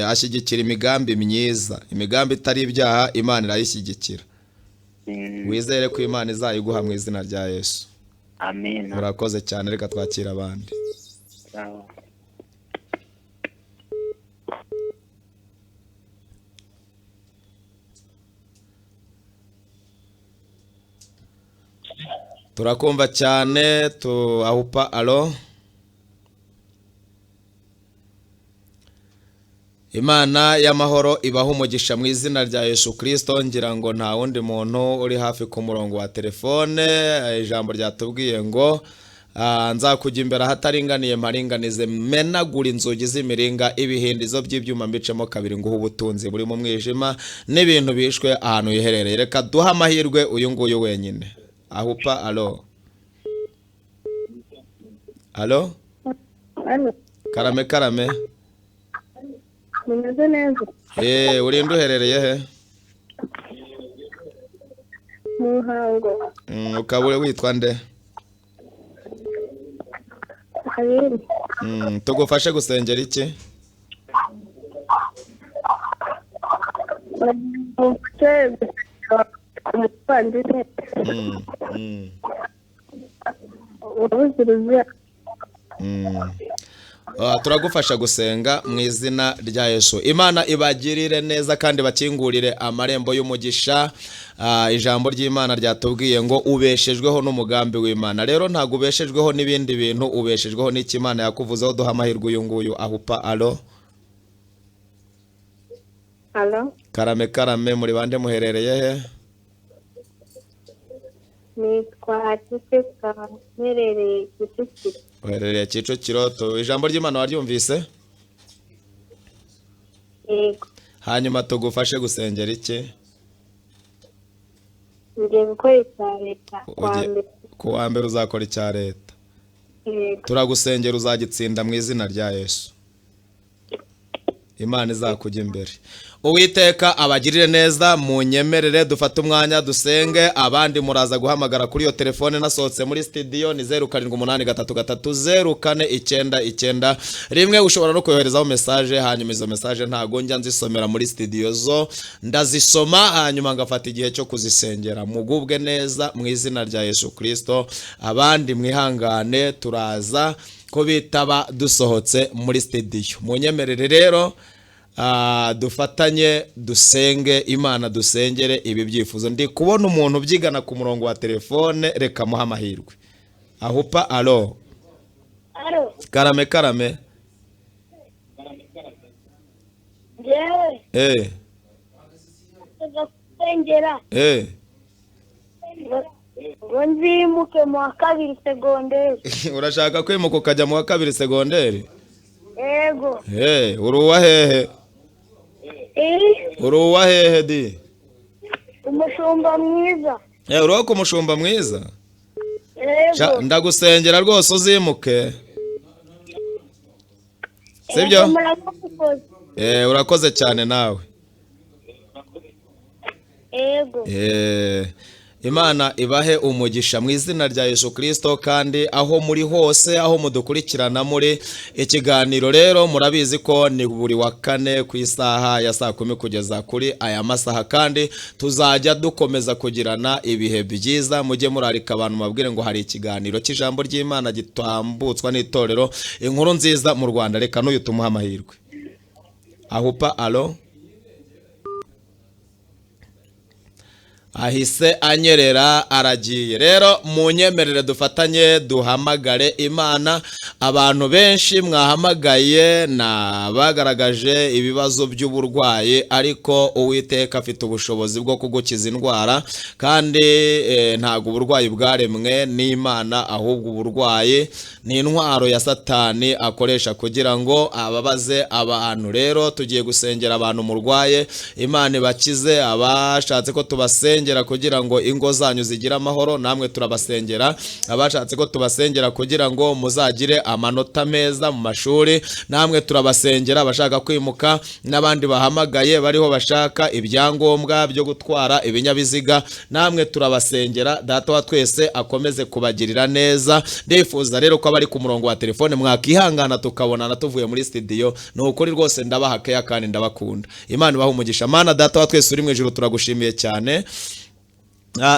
ashyigikira imigambi myiza, imigambi itari ibyaha Imana irayishyigikira. Wizere ko Imana izayiguha mu izina rya Yesu. Amen. Murakoze cyane, reka twakira abandi. Sawa. Turakumva cyane. Ahupa. Alo. Imana y'amahoro ibaho umugisha mu izina rya Yesu Kristo. Ngira ngo nta wundi muntu uri hafi ku murongo wa telefone. Ijambo ryatubwiye ngo nzakujya imbere ahataringaniye mparinganize, menagura inzugi z'imiringa, ibihindizo by'ibyuma mbicemo kabiri, nguha ubutunzi buri mu mwijima n'ibintu bishwe ahantu yiherereye. Reka duhe amahirwe uyu nguyu wenyine. Ahupa. Alo. Alo. Karame. Mumeze neza? Urinde uherereye he? Mu Ruhango. Ukaba witwa nde? Habineza. Tugufashe gusengera iki? Umuvandimwe. Ubuzuruzi. Turagufasha gusenga mu izina rya Yesu. Imana ibagirire neza kandi bakingurire amarembo y'umugisha. Ijambo ry'Imana ryatubwiye ngo ubeshejweho n'umugambi w'Imana. Rero ntago ubeshejweho n'ibindi bintu, ubeshejweho n'iki Imana yakuvuzeho. Duha amahirwe uyu nguyu. Ahupa. Alo. Alo. Karame, muri bande muherereye he? Nitwa Kicukiro, mperereye Kicukiro. uherereye Kicukiro. Ijambo ry'Imana waryumvise? yego Hanyuma tugufashe gusengera iki? ngiye gukora icya leta Ku wa mbere uzakora icya leta. yego Turagusengera uzagitsinda mu izina rya Yesu. Imana izakujya imbere. Uwiteka abagirire neza, munyemerere dufate umwanya dusenge. Abandi muraza guhamagara kuri iyo telefone nasohotse muri studio ni 0783304999 rimwe. Ushobora no koherezaho message, hanyuma izo message ntago njya nzisomera muri studio zo, ndazisoma hanyuma ngafata igihe cyo kuzisengera. Mugubwe neza mu izina rya Yesu Kristo. Abandi mwihangane turaza ko bitaba dusohotse muri studio. Munyemerere rero dufatanye dusenge Imana, dusengere ibi byifuzo. Ndi kubona umuntu byigana ku murongo wa telefone, reka muha amahirwe. Ahupa alo. Karame karame. gusengera ngo nzimuke mu wa kabiri segonderi. Urashaka kwimuka ukajya mu wa kabiri segonderi? Yego. Uri uwa hehe? Uri uwa hehe di? Umushumba mwiza. Uri uwa ku mushumba mwiza? Yego. Ndagusengera rwose uzimuke. Sibyo? Urakoze cyane nawe. Yego. Imana ibahe umugisha mu izina rya Yesu Kristo. Kandi aho muri hose, aho mudukurikirana muri ikiganiro rero, murabizi ko ni buri wa kane ku isaha ya 10 kugeza kuri aya masaha, kandi tuzajya dukomeza kugirana ibihe byiza. Mujye murarika abantu mabwire ngo hari ikiganiro cy'ijambo ry'Imana gitambutswa n'itorero Inkuru nziza mu Rwanda. Reka n'uyu tumuha amahirwe. Ahupa alo. Ahise anyerera aragiye. Rero munyemerere dufatanye duhamagare Imana. Abantu benshi mwahamagaye na bagaragaje ibibazo by'uburwayi, ariko Uwiteka afite ubushobozi bwo kugukiza indwara, kandi ntago uburwayi bwaremwe n'Imana, ahubwo uburwayi ni intwaro ya Satani akoresha kugira ngo ababaze abantu. Rero tugiye gusengera abantu murwaye, Imana ibakize. Abashatse ko tubasengera kugira ngo ingo zanyu zigira amahoro, namwe turabasengera. Abashatse ko tubasengera kugira ngo muzagire amanota meza mu mashuri, namwe turabasengera. Abashaka kwimuka n'abandi bahamagaye bariho bashaka ibyangombwa byo gutwara ibinyabiziga, namwe turabasengera. Data wa twese akomeze kubagirira neza. Ndifuza rero ko abari ku murongo wa telefone mwakihangana tukabonana tuvuye muri studio. Ni ukuri rwose ndabahakeya kandi ndabakunda. Imana ibahe umugisha. Mana Data wa twese uri mu ijuru, turagushimiye cyane.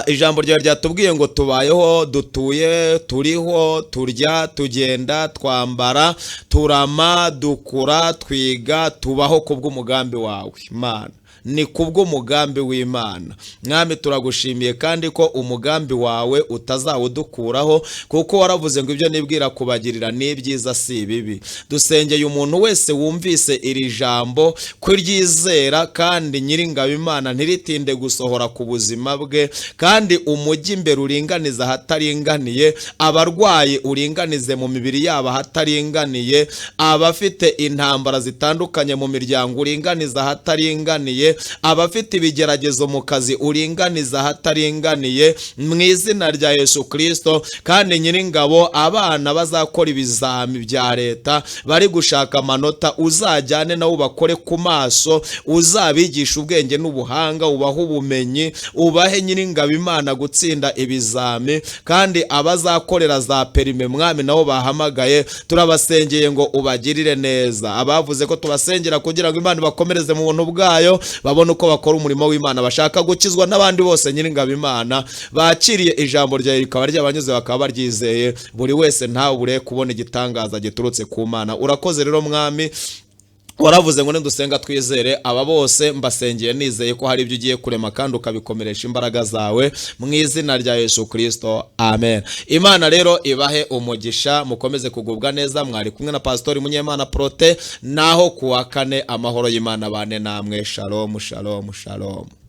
Ijambo ryawe ryatubwiye ngo tubayeho, dutuye, turiho, turya, tugenda, twambara, turama, dukura, twiga, tubaho kubw'umugambi wawe. Mana, ni kubw'umugambi w'Imana. Mwami turagushimiye kandi ko umugambi wawe utazawudukuraho, kuko waravuze ngo ibyo nibwira kubagirira ni byiza si ibibi. Dusengeye umuntu wese wumvise iri jambo kuryizera, kandi Nyiringabo Imana ntiritinde gusohora ku buzima bwe, kandi umujyi imbere uringaniza ahataringaniye, abarwayi uringanize mu mibiri yabo ahataringaniye, abafite intambara zitandukanye mu miryango uringaniza ahataringaniye, abafite ibigeragezo mu kazi uringaniza ahataringaniye, mu izina rya Yesu Kristo. Kandi Nyiringabo, abana bazakora ibizami bya leta bari gushaka amanota, uzajyane nabo bakore ku maso, uzabigisha ubwenge n'ubuhanga, ubahe ubumenyi, ubahe Nyiringabo Imana gutsinda ibizami. kandi abazakorera za perime Mwami nabo bahamagaye, turabasengeye ngo ubagirire neza. Abavuze ko tubasengera kugira ngo Imana bakomereze mu buntu bwayo, babone uko bakora umurimo w'Imana, bashaka gukizwa n'abandi bose Nyiringabo Imana bakiriye ijambo ryawe rikaba ryabanyuze bakaba baryizeye, buri wese ntabure kubona igitangaza giturutse ku Mana. Urakoze rero Mwami, waravuze ngo nidusenga twizere. Aba bose mbasengeye nizeye ko hari ibyo ugiye kurema kandi ukabikomeresha imbaraga zawe, mu izina rya Yesu Kristo, amen. Imana rero ibahe umugisha, mukomeze kugubwa neza. Mwari kumwe na Pastor Munyemana Prote, naho kuwa kane amahoro y'Imana bane namwe. Shalom shalom shalom.